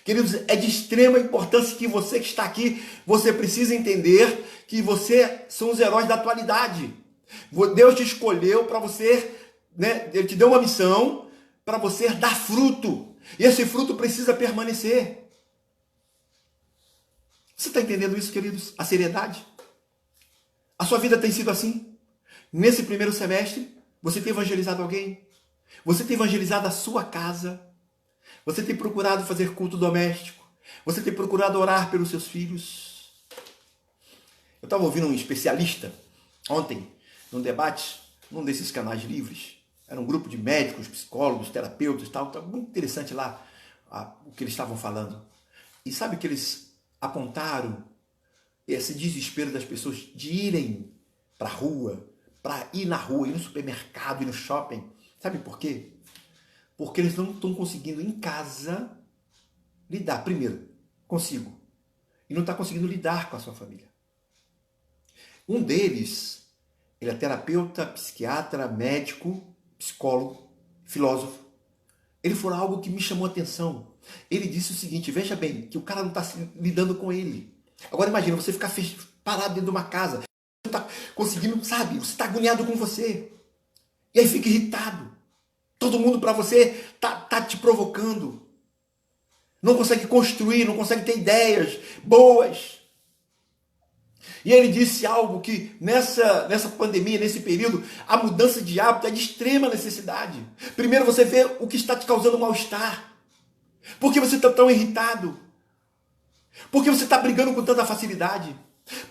Queridos, é de extrema importância que você que está aqui, você precisa entender que você são os heróis da atualidade. Deus te escolheu para você, né? Ele te deu uma missão para você dar fruto. E esse fruto precisa permanecer. Você está entendendo isso, queridos? A seriedade? A sua vida tem sido assim? Nesse primeiro semestre, você tem evangelizado alguém? Você tem evangelizado a sua casa? Você tem procurado fazer culto doméstico? Você tem procurado orar pelos seus filhos? Eu estava ouvindo um especialista ontem, num debate, num desses canais livres. Era um grupo de médicos, psicólogos, terapeutas e tal. Estava muito interessante lá o que eles estavam falando. E sabe que eles apontaram esse desespero das pessoas de irem para a rua, para ir na rua, ir no supermercado, ir no shopping. Sabe por quê? Porque eles não estão conseguindo em casa lidar, primeiro, consigo. E não está conseguindo lidar com a sua família. Um deles, ele é terapeuta, psiquiatra, médico, psicólogo, filósofo. Ele falou algo que me chamou a atenção. Ele disse o seguinte, veja bem, que o cara não está lidando com ele. Agora imagina, você ficar parado dentro de uma casa. Você não está conseguindo, sabe? Você está agoniado com você. E aí fica irritado. Todo mundo para você tá te provocando. Não consegue construir, não consegue ter ideias boas. E ele disse algo que nessa pandemia, nesse período, a mudança de hábito é de extrema necessidade. Primeiro você vê o que está te causando mal-estar. Por que você está tão irritado? Por que você está brigando com tanta facilidade?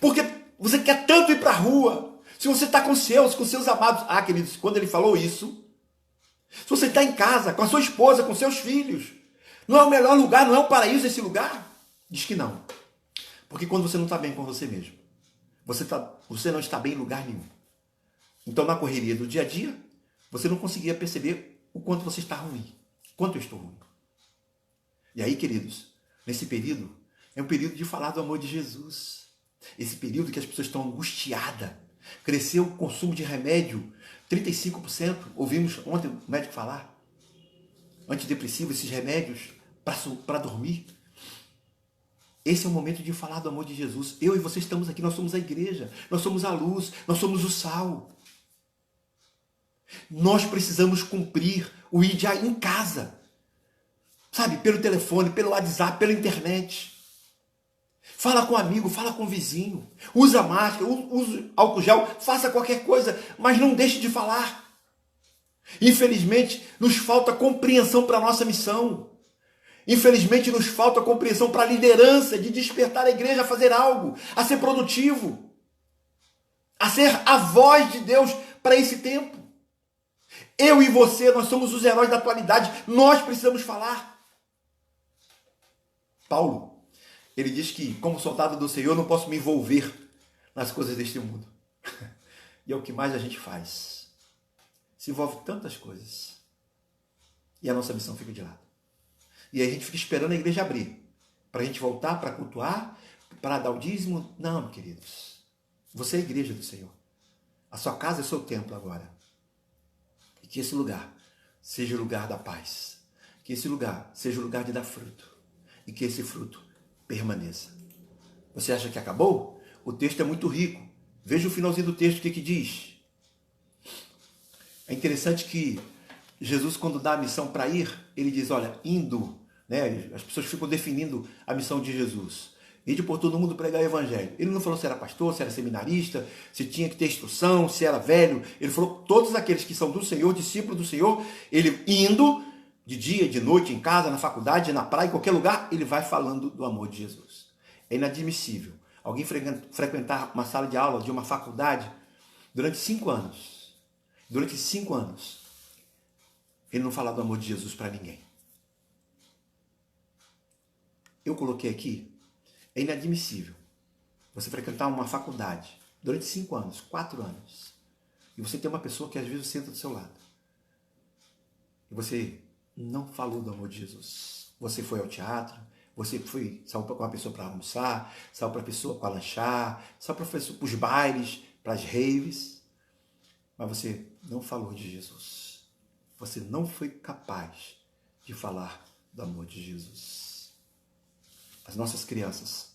Por que você quer tanto ir para a rua? Se você está com seus amados. Ah, queridos, quando ele falou isso, se você está em casa, com a sua esposa, com seus filhos, não é o melhor lugar, não é o paraíso esse lugar? Diz que não. Porque quando você não está bem com você mesmo, você não está bem em lugar nenhum. Então, na correria do dia a dia, você não conseguia perceber o quanto você está ruim, quanto eu estou ruim. E aí, queridos, nesse período, é um período de falar do amor de Jesus. Esse período que as pessoas estão angustiadas. Cresceu o consumo de remédio 35%, ouvimos ontem o médico falar. Antidepressivo, esses remédios para dormir. Esse é o momento de falar do amor de Jesus. Eu e você estamos aqui, nós somos a igreja, nós somos a luz, nós somos o sal. Nós precisamos cumprir o ir já em casa. Sabe, pelo telefone, pelo WhatsApp, pela internet. Fala com um amigo, fala com um vizinho. Usa máscara, usa álcool gel, faça qualquer coisa, mas não deixe de falar. Infelizmente, nos falta compreensão para a nossa missão. Infelizmente, nos falta compreensão para a liderança de despertar a igreja a fazer algo, a ser produtivo, a ser a voz de Deus para esse tempo. Eu e você, nós somos os heróis da atualidade, nós precisamos falar. Paulo, ele diz que, como soldado do Senhor, eu não posso me envolver nas coisas deste mundo. E é o que mais a gente faz. Se envolve em tantas coisas. E a nossa missão fica de lado. E aí a gente fica esperando a igreja abrir. Para a gente voltar para cultuar, para dar o dízimo? Não, queridos. Você é a igreja do Senhor. A sua casa é o seu templo agora. E que esse lugar seja o lugar da paz. Que esse lugar seja o lugar de dar fruto. E que esse fruto permaneça. Você acha que acabou? O texto é muito rico. Veja o finalzinho do texto, o que diz. É interessante que Jesus, quando dá a missão para ir, ele diz, olha, indo, né? As pessoas ficam definindo a missão de Jesus. Ide por todo mundo pregar o evangelho. Ele não falou se era pastor, se era seminarista, se tinha que ter instrução, se era velho. Ele falou todos aqueles que são do Senhor, discípulos do Senhor, ele indo, de dia, de noite, em casa, na faculdade, na praia, em qualquer lugar, ele vai falando do amor de Jesus. É inadmissível alguém frequentar uma sala de aula de uma faculdade durante 5 anos. Durante 5 anos, ele não falar do amor de Jesus para ninguém. Eu coloquei aqui, é inadmissível você frequentar uma faculdade durante 5 anos, 4 anos, e você tem uma pessoa que às vezes senta do seu lado, e você não falou do amor de Jesus. Você foi ao teatro, saiu com uma pessoa para almoçar, saiu para a pessoa para lanchar, saiu para os bailes, para as raves, mas você não falou de Jesus. Você não foi capaz de falar do amor de Jesus. As nossas crianças,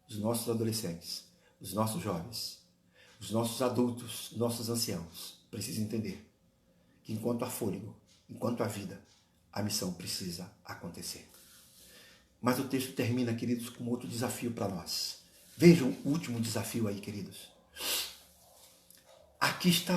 os nossos adolescentes, os nossos jovens, os nossos adultos, os nossos anciãos precisam entender que enquanto há fôlego, enquanto há vida, a missão precisa acontecer. Mas o texto termina, queridos, com outro desafio para nós. Vejam o último desafio aí, queridos. Aqui está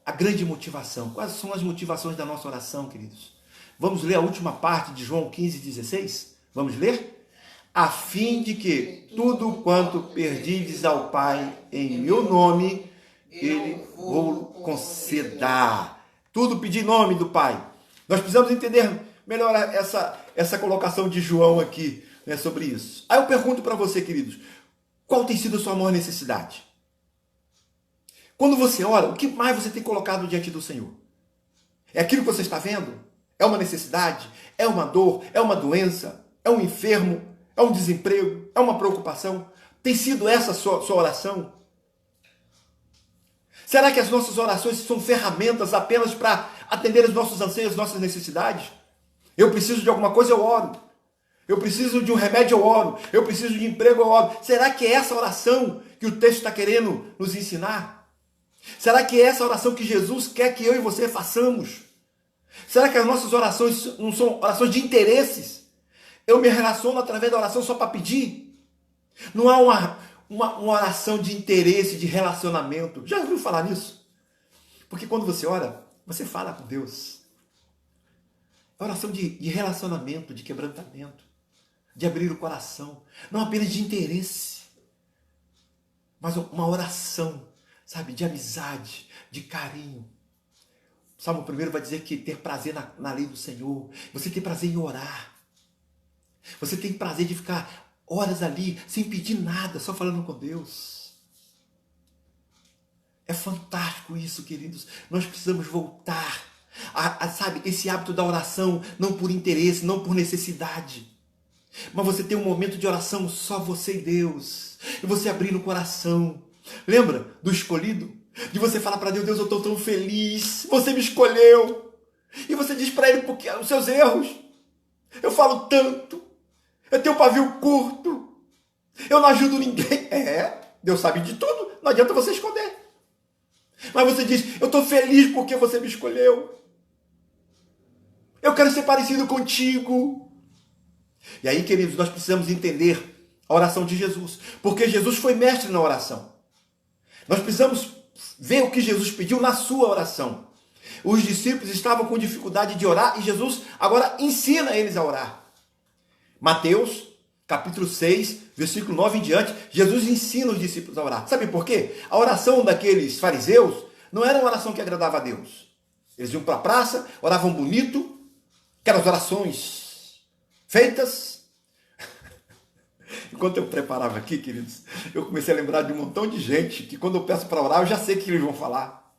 a grande motivação. Quais são as motivações da nossa oração, queridos? Vamos ler a última parte de João 15:16? Vamos ler? A fim de que tudo quanto perdides ao Pai em meu nome, Ele vos conceda. Tudo pedir em nome do Pai. Nós precisamos entender melhor essa colocação de João aqui, né, sobre isso. Aí eu pergunto para você, queridos, qual tem sido a sua maior necessidade? Quando você ora, o que mais você tem colocado diante do Senhor? É aquilo que você está vendo? É uma necessidade? É uma dor? É uma doença? É um enfermo? É um desemprego? É uma preocupação? Tem sido essa a sua oração? Será que as nossas orações são ferramentas apenas para atender os nossos anseios, as nossas necessidades? Eu preciso de alguma coisa, eu oro. Eu preciso de um remédio, eu oro. Eu preciso de emprego, eu oro. Será que é essa oração que o texto está querendo nos ensinar? Será que é essa oração que Jesus quer que eu e você façamos? Será que as nossas orações não são orações de interesses? Eu me relaciono através da oração só para pedir? Não há uma oração de interesse, de relacionamento. Já ouviu falar nisso? Porque quando você ora, você fala com Deus. É oração de relacionamento, de quebrantamento, de abrir o coração. Não apenas de interesse, mas uma oração, sabe, de amizade, de carinho. O Salmo 1 vai dizer que ter prazer na lei do Senhor. Você tem prazer em orar. Você tem prazer de ficar horas ali, sem pedir nada, só falando com Deus. É fantástico isso, queridos. Nós precisamos voltar sabe, esse hábito da oração, não por interesse, não por necessidade. Mas você tem um momento de oração só você e Deus. E você abrir o coração. Lembra do escolhido? De você falar para Deus, Deus, eu estou tão feliz. Você me escolheu. E você diz para Ele porque os seus erros. Eu falo tanto. Eu tenho um pavio curto. Eu não ajudo ninguém. Deus sabe de tudo. Não adianta você esconder. Mas você diz, eu estou feliz porque você me escolheu. Eu quero ser parecido contigo. E aí, queridos, nós precisamos entender a oração de Jesus. Porque Jesus foi mestre na oração. Nós precisamos ver o que Jesus pediu na sua oração. Os discípulos estavam com dificuldade de orar e Jesus agora ensina eles a orar. Mateus, capítulo 6, versículo 9 em diante, Jesus ensina os discípulos a orar. Sabe por quê? A oração daqueles fariseus não era uma oração que agradava a Deus. Eles iam para a praça, oravam bonito, aquelas orações feitas. Enquanto eu preparava aqui, queridos, eu comecei a lembrar de um montão de gente que quando eu peço para orar, eu já sei o que eles vão falar.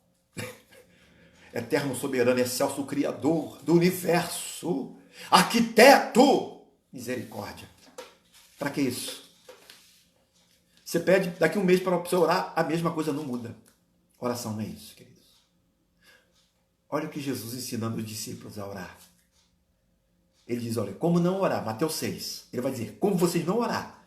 Eterno, soberano, excelso, Criador do universo, arquiteto, misericórdia. Para que isso? Você pede daqui um mês para você orar, a mesma coisa não muda. Oração não é isso, queridos. Olha o que Jesus ensinando os discípulos a orar. Ele diz, olha, como não orar? Mateus 6. Ele vai dizer, como vocês não orar?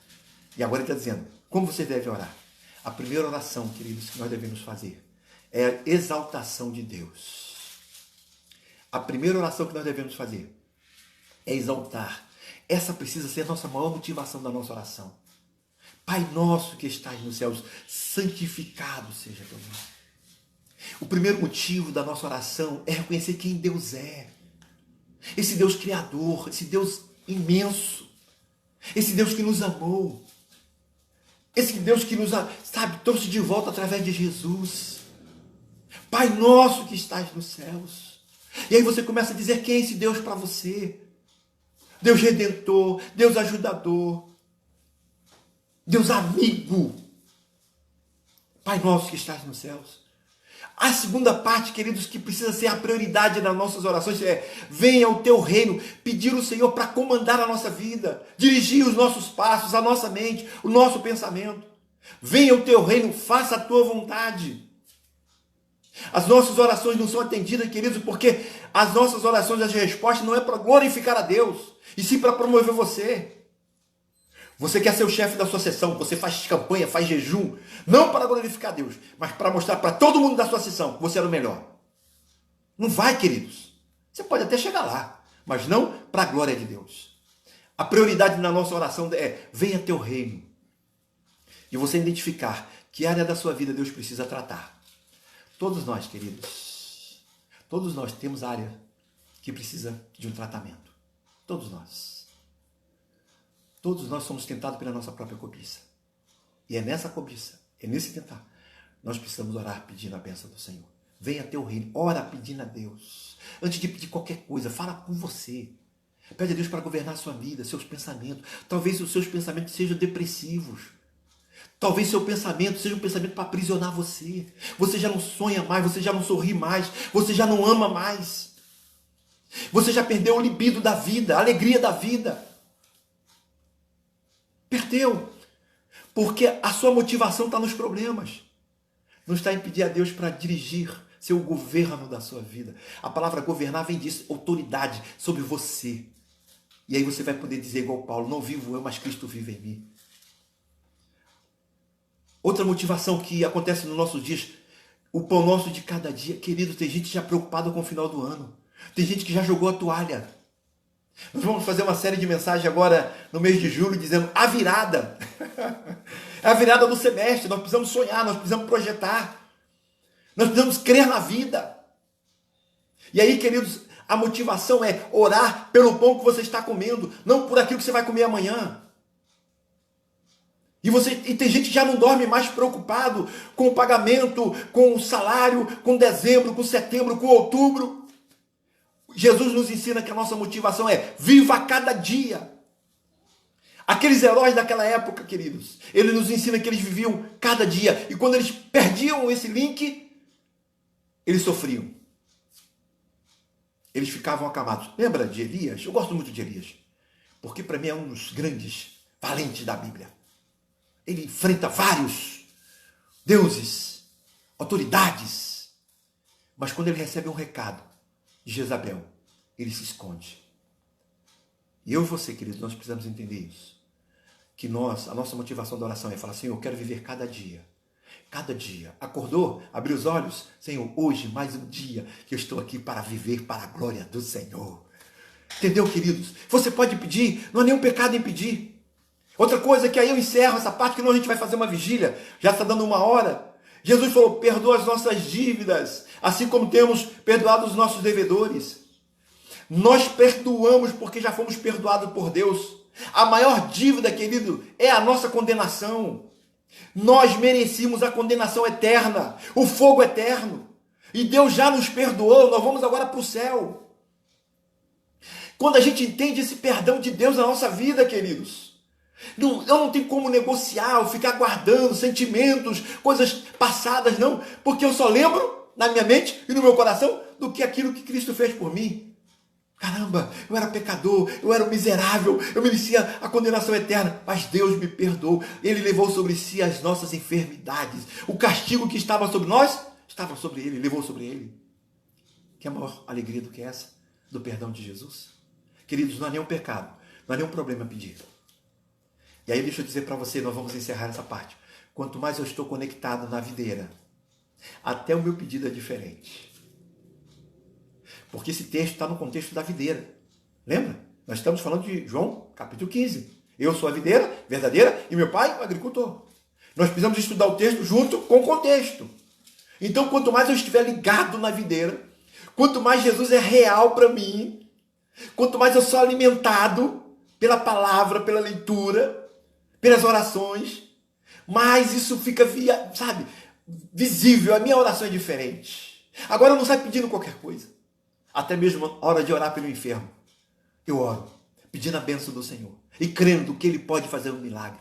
E agora ele está dizendo, como vocês devem orar? A primeira oração, queridos, que nós devemos fazer é a exaltação de Deus. A primeira oração que nós devemos fazer é exaltar. Essa precisa ser a nossa maior motivação da nossa oração. Pai nosso que estás nos céus, santificado seja teu nome. O primeiro motivo da nossa oração é reconhecer quem Deus é. Esse Deus criador, esse Deus imenso, esse Deus que nos amou, esse Deus que nos, trouxe de volta através de Jesus. Pai nosso que estás nos céus. E aí você começa a dizer quem é esse Deus para você. Deus redentor, Deus ajudador, Deus amigo. Pai nosso que estás nos céus. A segunda parte, queridos, que precisa ser a prioridade das nossas orações é: venha o teu reino, pedir ao Senhor para comandar a nossa vida, dirigir os nossos passos, a nossa mente, o nosso pensamento. Venha o teu reino, faça a tua vontade. As nossas orações não são atendidas, queridos, porque as nossas orações, as respostas não é para glorificar a Deus, e sim para promover você. Você quer ser o chefe da sua sessão, você faz campanha, faz jejum, não para glorificar a Deus, mas para mostrar para todo mundo da sua sessão que você era o melhor. Não vai, queridos. Você pode até chegar lá, mas não para a glória de Deus. A prioridade na nossa oração é: venha teu reino. E você identificar que área da sua vida Deus precisa tratar. Todos nós, queridos, todos nós temos área que precisa de um tratamento. Todos nós. Todos nós somos tentados pela nossa própria cobiça. E é nessa cobiça, é nesse tentar, nós precisamos orar pedindo a bênção do Senhor. Venha teu reino, ora pedindo a Deus. Antes de pedir qualquer coisa, fala com você. Pede a Deus para governar a sua vida, seus pensamentos. Talvez os seus pensamentos sejam depressivos. Talvez seu pensamento seja um pensamento para aprisionar você. Você já não sonha mais, você já não sorri mais, você já não ama mais. Você já perdeu o libido da vida, a alegria da vida. Perdeu. Porque a sua motivação está nos problemas. Não está em pedir a Deus para dirigir, ser o governo da sua vida. A palavra governar vem disso, autoridade sobre você. E aí você vai poder dizer igual Paulo: não vivo eu, mas Cristo vive em mim. Outra motivação que acontece nos nossos dias, o pão nosso de cada dia. Querido, tem gente já preocupada com o final do ano. Tem gente que já jogou a toalha. Nós vamos fazer uma série de mensagens agora no mês de julho dizendo a virada. É a virada do semestre. Nós precisamos sonhar, nós precisamos projetar. Nós precisamos crer na vida. E aí, queridos, a motivação é orar pelo pão que você está comendo, não por aquilo que você vai comer amanhã. E tem gente que já não dorme mais preocupado com o pagamento, com o salário, com dezembro, com setembro, com outubro. Jesus nos ensina que a nossa motivação é: viva cada dia. Aqueles heróis daquela época, queridos, ele nos ensina que eles viviam cada dia. E quando eles perdiam esse link, eles sofriam. Eles ficavam acamados. Lembra de Elias? Eu gosto muito de Elias, porque para mim é um dos grandes valentes da Bíblia. Ele enfrenta vários deuses, autoridades. Mas quando ele recebe um recado de Jezabel, ele se esconde. E eu e você, queridos, nós precisamos entender isso. Que a nossa motivação da oração é falar: Senhor, eu quero viver cada dia. Cada dia. Acordou? Abriu os olhos? Senhor, hoje mais um dia que eu estou aqui para viver para a glória do Senhor. Entendeu, queridos? Você pode pedir, não há nenhum pecado em pedir. Outra coisa que aí eu encerro essa parte, que a gente vai fazer uma vigília, já está dando 1 hora. Jesus falou: perdoa as nossas dívidas, assim como temos perdoado os nossos devedores. Nós perdoamos porque já fomos perdoados por Deus. A maior dívida, querido, é a nossa condenação. Nós merecíamos a condenação eterna, o fogo eterno. E Deus já nos perdoou, nós vamos agora para o céu. Quando a gente entende esse perdão de Deus na nossa vida, queridos, eu não tenho como negociar, ou ficar guardando sentimentos, coisas passadas, não. Porque eu só lembro na minha mente e no meu coração do que aquilo que Cristo fez por mim. Caramba, eu era pecador, eu era um miserável, eu merecia a condenação eterna, mas Deus me perdoou. Ele levou sobre si as nossas enfermidades. O castigo que estava sobre nós, estava sobre ele, levou sobre ele. Que maior alegria do que essa? Do perdão de Jesus? Queridos, não há nenhum pecado, não há nenhum problema a pedir. E aí deixa eu dizer para você, nós vamos encerrar essa parte. Quanto mais eu estou conectado na videira, até o meu pedido é diferente. Porque esse texto está no contexto da videira. Lembra? Nós estamos falando de João, capítulo 15. Eu sou a videira verdadeira e meu pai o agricultor. Nós precisamos estudar o texto junto com o contexto. Então, quanto mais eu estiver ligado na videira, quanto mais Jesus é real para mim, quanto mais eu sou alimentado pela palavra, pela leitura, pelas orações, mais isso fica, visível. A minha oração é diferente. Agora eu não saio pedindo qualquer coisa. Até mesmo a hora de orar pelo enfermo. Eu oro, pedindo a bênção do Senhor e crendo que Ele pode fazer um milagre.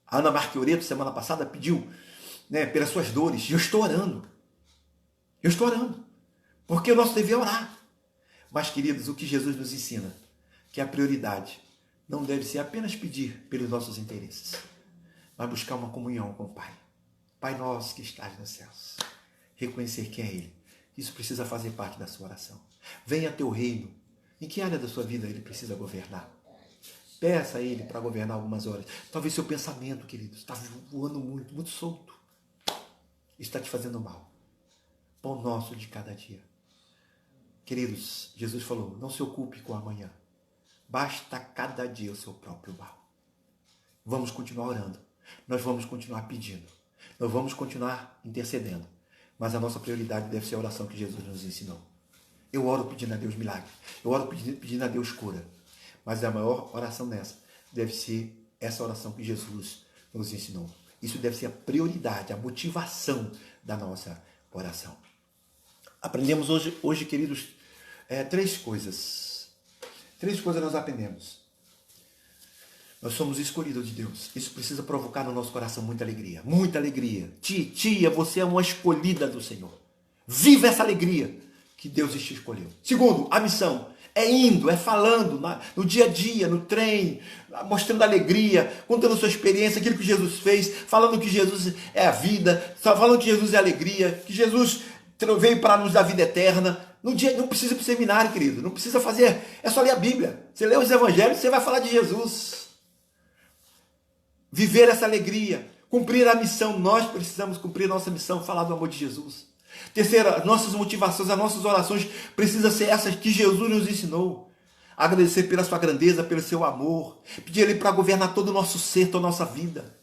A Ana Marquioreto, semana passada, pediu pelas suas dores. E eu estou orando. Porque o nosso dever é orar. Mas, queridos, o que Jesus nos ensina? Que a prioridade não deve ser apenas pedir pelos nossos interesses, mas buscar uma comunhão com o Pai. Pai nosso que estás nos céus. Reconhecer quem é Ele. Isso precisa fazer parte da sua oração. Venha teu reino. Em que área da sua vida Ele precisa governar? Peça a Ele para governar algumas horas. Talvez seu pensamento, querido, está voando muito, muito solto. Está te fazendo mal. Pão nosso de cada dia. Queridos, Jesus falou, não se ocupe com o amanhã. Basta cada dia o seu próprio mal. Vamos continuar orando. Nós vamos continuar pedindo. Nós vamos continuar intercedendo. Mas a nossa prioridade deve ser a oração que Jesus nos ensinou. Eu oro pedindo a Deus milagre. Eu oro pedindo a Deus cura. Mas a maior oração nessa deve ser essa oração que Jesus nos ensinou. Isso deve ser a prioridade, a motivação da nossa oração. Aprendemos hoje, queridos, três coisas. Três coisas nós aprendemos. Nós somos escolhidos de Deus. Isso precisa provocar no nosso coração muita alegria. Muita alegria. Tia, você é uma escolhida do Senhor. Viva essa alegria que Deus te escolheu. Segundo, a missão. É indo, é falando no dia a dia, no trem, mostrando alegria, contando sua experiência, aquilo que Jesus fez, falando que Jesus é a vida, falando que Jesus é a alegria, que Jesus veio para nos dar vida eterna. No dia, não precisa ir para o seminário, querido. Não precisa fazer. É só ler a Bíblia. Você lê os evangelhos, você vai falar de Jesus. Viver essa alegria. Cumprir a missão. Nós precisamos cumprir a nossa missão. Falar do amor de Jesus. Terceira, as nossas motivações, as nossas orações precisam ser essas que Jesus nos ensinou. Agradecer pela sua grandeza, pelo seu amor. Pedir Ele para governar todo o nosso ser, toda a nossa vida.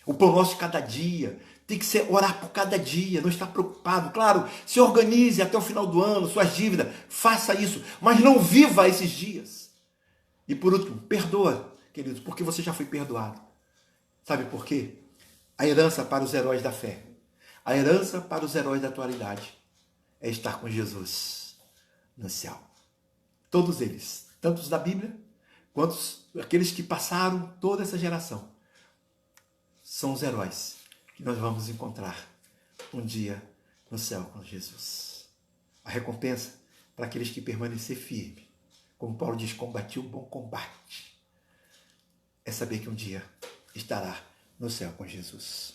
O pão nosso de cada dia. Tem que ser orar por cada dia, não estar preocupado. Claro, se organize até o final do ano, suas dívidas, faça isso, mas não viva esses dias. E por último, perdoa, queridos, porque você já foi perdoado. Sabe por quê? A herança para os heróis da fé, a herança para os heróis da atualidade é estar com Jesus no céu. Todos eles, tanto os da Bíblia, quanto aqueles que passaram toda essa geração, são os heróis que nós vamos encontrar um dia no céu com Jesus. A recompensa para aqueles que permanecer firme, como Paulo diz, combati o bom combate, é saber que um dia estará no céu com Jesus.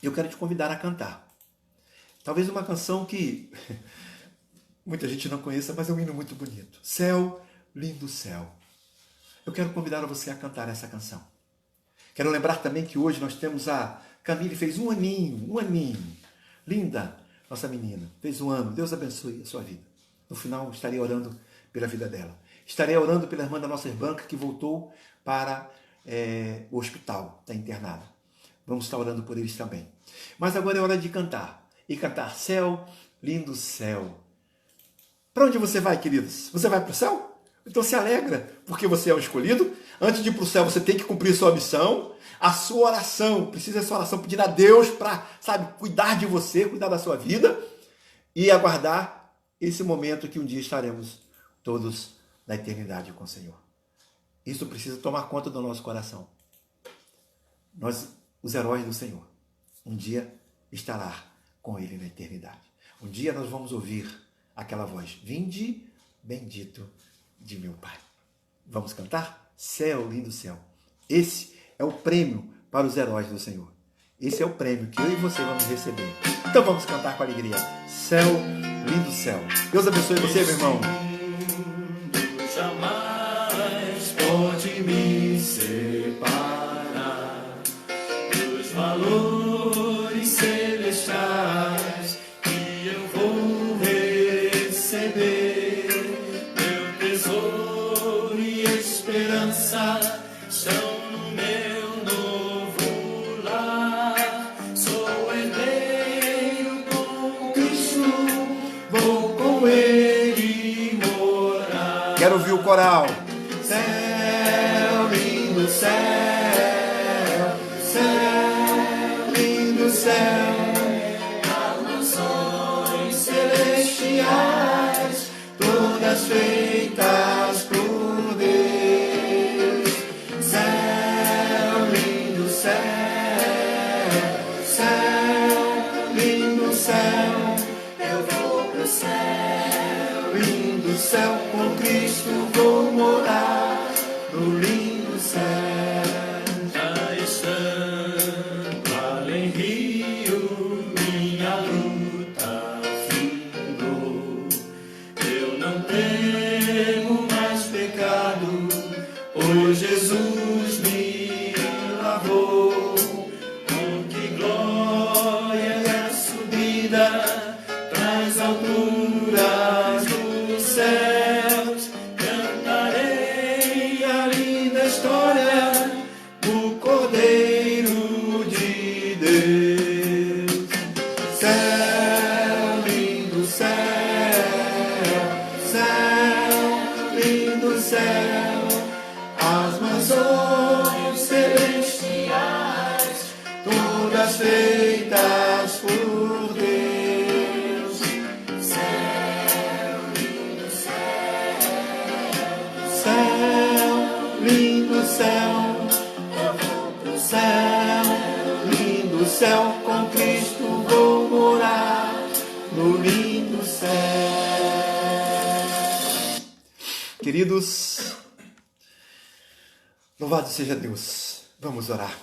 Eu quero te convidar a cantar. Talvez uma canção que muita gente não conheça, mas é um hino muito bonito. Céu, lindo céu. Eu quero convidar você a cantar essa canção. Quero lembrar também que hoje nós temos a Camille, fez um aninho. Linda, nossa menina. Fez um ano. Deus abençoe a sua vida. No final, estarei orando pela vida dela. Estarei orando pela irmã da nossa irmã que voltou para o hospital, está internada. Vamos estar orando por eles também. Mas agora é hora de cantar. E cantar céu, lindo céu. Para onde você vai, queridos? Você vai para o céu? Então se alegra, porque você é um escolhido. Antes de ir para o céu, você tem que cumprir sua missão. A sua oração, precisa da sua oração, pedir a Deus para, cuidar de você, cuidar da sua vida e aguardar esse momento que um dia estaremos todos na eternidade com o Senhor. Isso precisa tomar conta do nosso coração. Nós, os heróis do Senhor, um dia estará com Ele na eternidade. Um dia nós vamos ouvir aquela voz: vinde bendito de meu Pai. Vamos cantar? Céu, lindo céu. Esse é o prêmio para os heróis do Senhor. Esse é o prêmio que eu e você vamos receber. Então vamos cantar com alegria. Céu, lindo céu. Deus abençoe você, meu irmão. Jamais pode me separar dos valores celestiais que eu vou receber. Meu tesouro e esperança estão no meu novo lar. Sou herdeiro com Cristo, vou com Ele morar. Quero ouvir o coral. Céu, lindo céu, céu, lindo céu, as nações celestiais, todas feitas por Deus. Céu, lindo céu, céu, lindo céu, eu vou pro céu, lindo céu, com Cristo vou morar no lindo céu. Já estando além rio, minha luta findou. Eu não temo mais pecado, pois Jesus me lavou. Com que glória a subida traz alturas dos céus. Cantarei a linda história do Cordeiro de Deus. Céu, lindo céu, céu, lindo céu, as mansões celestiais, todas feitas por Deus. Céu, lindo céu, eu vou pro céu, lindo céu, com Cristo vou morar no lindo céu. Queridos, louvado seja Deus. Vamos orar.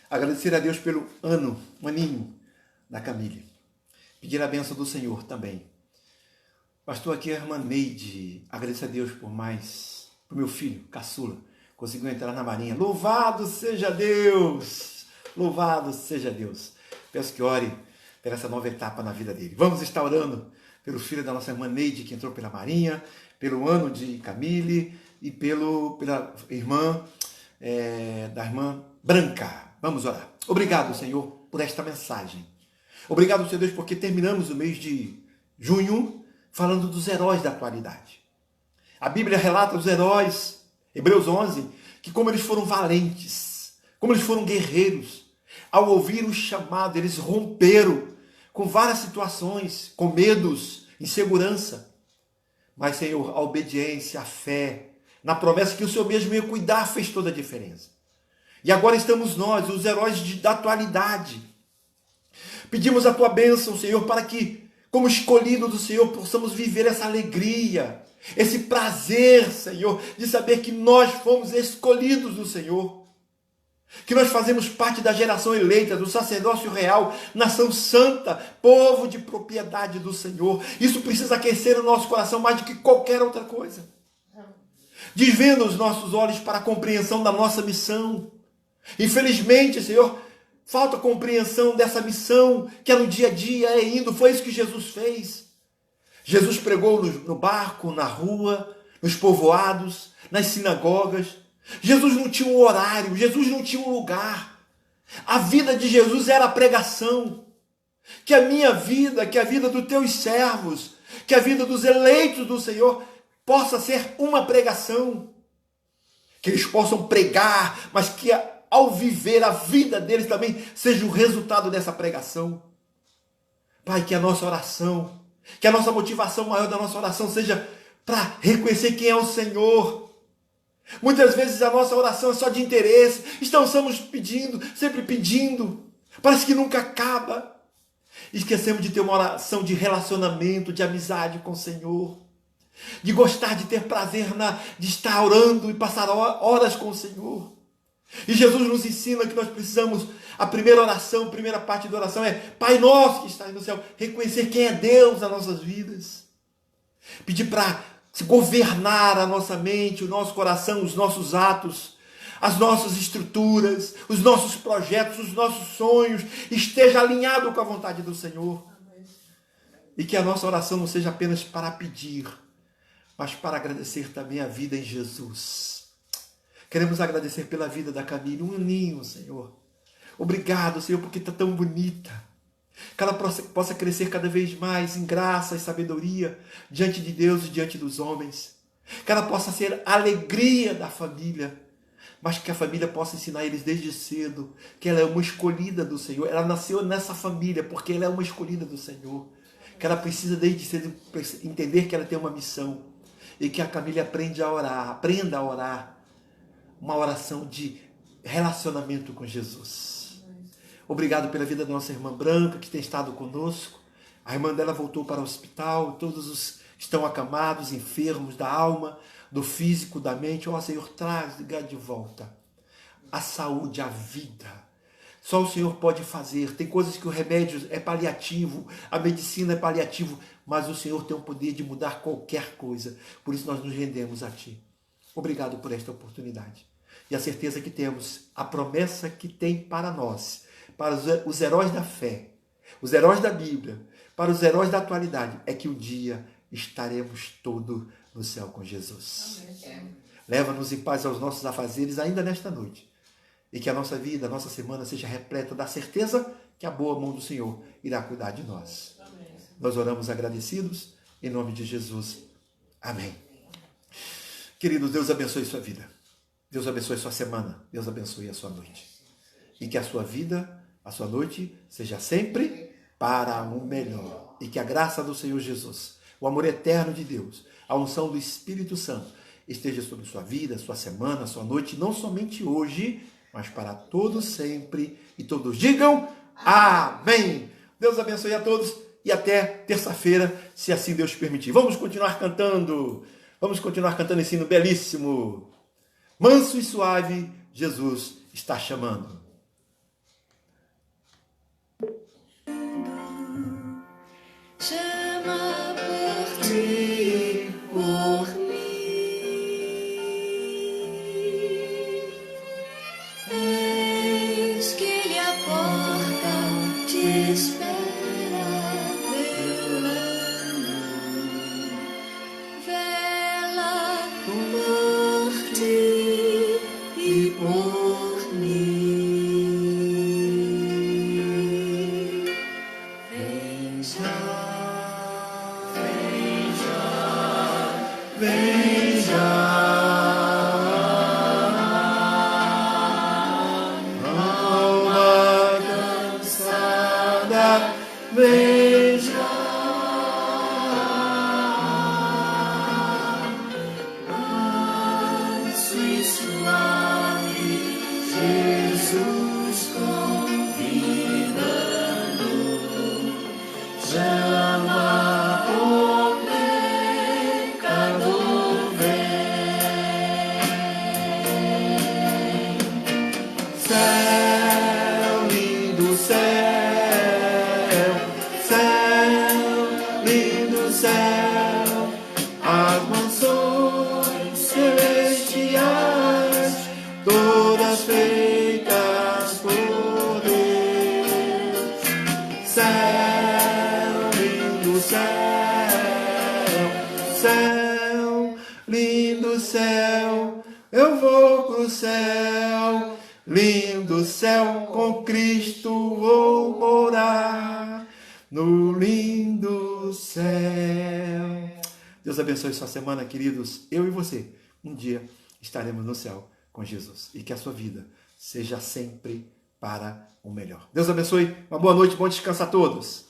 Agradecer a Deus pelo aninho da Camille. Pedir a bênção do Senhor também. Pastor, aqui é a irmã Neide. Agradecer a Deus por meu filho, caçula, conseguiu entrar na Marinha. Louvado seja Deus! Louvado seja Deus! Peço que ore por essa nova etapa na vida dele. Vamos estar orando pelo filho da nossa irmã Neide, que entrou pela Marinha, pelo ano de Camille e pela irmã, da irmã Branca. Vamos orar. Obrigado, Senhor, por esta mensagem. Obrigado, Senhor Deus, porque terminamos o mês de junho falando dos heróis da atualidade. A Bíblia relata os heróis, Hebreus 11, que como eles foram valentes, como eles foram guerreiros, ao ouvir o chamado, eles romperam com várias situações, com medos, insegurança. Mas, Senhor, a obediência, a fé, na promessa que o Senhor mesmo ia cuidar, fez toda a diferença. E agora estamos nós, os heróis da atualidade. Pedimos a tua bênção, Senhor, para que, como escolhido do Senhor, possamos viver essa alegria, esse prazer, Senhor, de saber que nós fomos escolhidos do Senhor, que nós fazemos parte da geração eleita, do sacerdócio real, nação santa, povo de propriedade do Senhor. Isso precisa aquecer o nosso coração mais do que qualquer outra coisa. Desvenda os nossos olhos para a compreensão da nossa missão. Infelizmente, Senhor, falta compreensão dessa missão que é no dia a dia, é indo. Foi isso que Jesus fez. Jesus pregou no barco, na rua, nos povoados, nas sinagogas. Jesus não tinha um horário, Jesus não tinha um lugar. A vida de Jesus era a pregação. Que a minha vida, que a vida dos teus servos, que a vida dos eleitos do Senhor possa ser uma pregação. Que eles possam pregar, mas que ao viver a vida deles também seja o resultado dessa pregação. Pai, que a nossa oração, que a nossa motivação maior da nossa oração seja para reconhecer quem é o Senhor. Muitas vezes a nossa oração é só de interesse. Estamos pedindo, sempre pedindo. Parece que nunca acaba. Esquecemos de ter uma oração de relacionamento, de amizade com o Senhor. de gostar de ter prazer de estar orando e passar horas com o Senhor. E Jesus nos ensina que nós precisamos, a primeira oração, a primeira parte da oração é Pai nosso que estás no céu, reconhecer quem é Deus nas nossas vidas, pedir para governar a nossa mente, o nosso coração, os nossos atos, as nossas estruturas, os nossos projetos, os nossos sonhos, esteja alinhado com a vontade do Senhor. E que a nossa oração não seja apenas para pedir, mas para agradecer também a vida em Jesus. Queremos agradecer pela vida da Camille, um aninho, Senhor. Obrigado, Senhor, porque está tão bonita. Que ela possa crescer cada vez mais em graça e sabedoria diante de Deus e diante dos homens. Que ela possa ser a alegria da família, mas que a família possa ensinar eles desde cedo que ela é uma escolhida do Senhor. Ela nasceu nessa família porque ela é uma escolhida do Senhor. Que ela precisa desde cedo entender que ela tem uma missão. E que a Camille aprenda a orar. Uma oração de relacionamento com Jesus. Obrigado pela vida da nossa irmã Branca, que tem estado conosco. A irmã dela voltou para o hospital, todos os que estão acamados, enfermos da alma, do físico, da mente. Ó Senhor, traz de volta a saúde, a vida. Só o Senhor pode fazer. Tem coisas que o remédio é paliativo, a medicina é paliativo, mas o Senhor tem o poder de mudar qualquer coisa. Por isso nós nos rendemos a Ti. Obrigado por esta oportunidade. E a certeza que temos, a promessa que tem para nós, para os heróis da fé, os heróis da Bíblia, para os heróis da atualidade, é que um dia estaremos todos no céu com Jesus. Leva-nos em paz aos nossos afazeres ainda nesta noite. E que a nossa vida, a nossa semana seja repleta da certeza que a boa mão do Senhor irá cuidar de nós. Nós oramos agradecidos, em nome de Jesus. Amém. Queridos, Deus abençoe sua vida. Deus abençoe sua semana. Deus abençoe a sua noite. E que a sua vida, a sua noite, seja sempre para o melhor. E que a graça do Senhor Jesus, o amor eterno de Deus, a unção do Espírito Santo, esteja sobre sua vida, sua semana, sua noite, não somente hoje, mas para todos sempre. E todos digam amém. Deus abençoe a todos e até terça-feira, se assim Deus permitir. Vamos continuar cantando. Vamos continuar cantando esse hino belíssimo. Manso e suave, Jesus está chamando. Chama por ti, por mim. Eis que ele a porta te espera, vela por ti e por mim. Vem já. Vem já, alma cansada, vem já, manso e suave, Jesus convidando, chama. Todas feitas por Deus, céu, lindo céu, céu, lindo céu, eu vou pro céu, lindo céu, com Cristo vou morar, no lindo céu. Deus abençoe sua semana, queridos, eu e você, um dia estaremos no céu com Jesus. E que a sua vida seja sempre para o melhor. Deus abençoe. Uma boa noite, bom descanso a todos.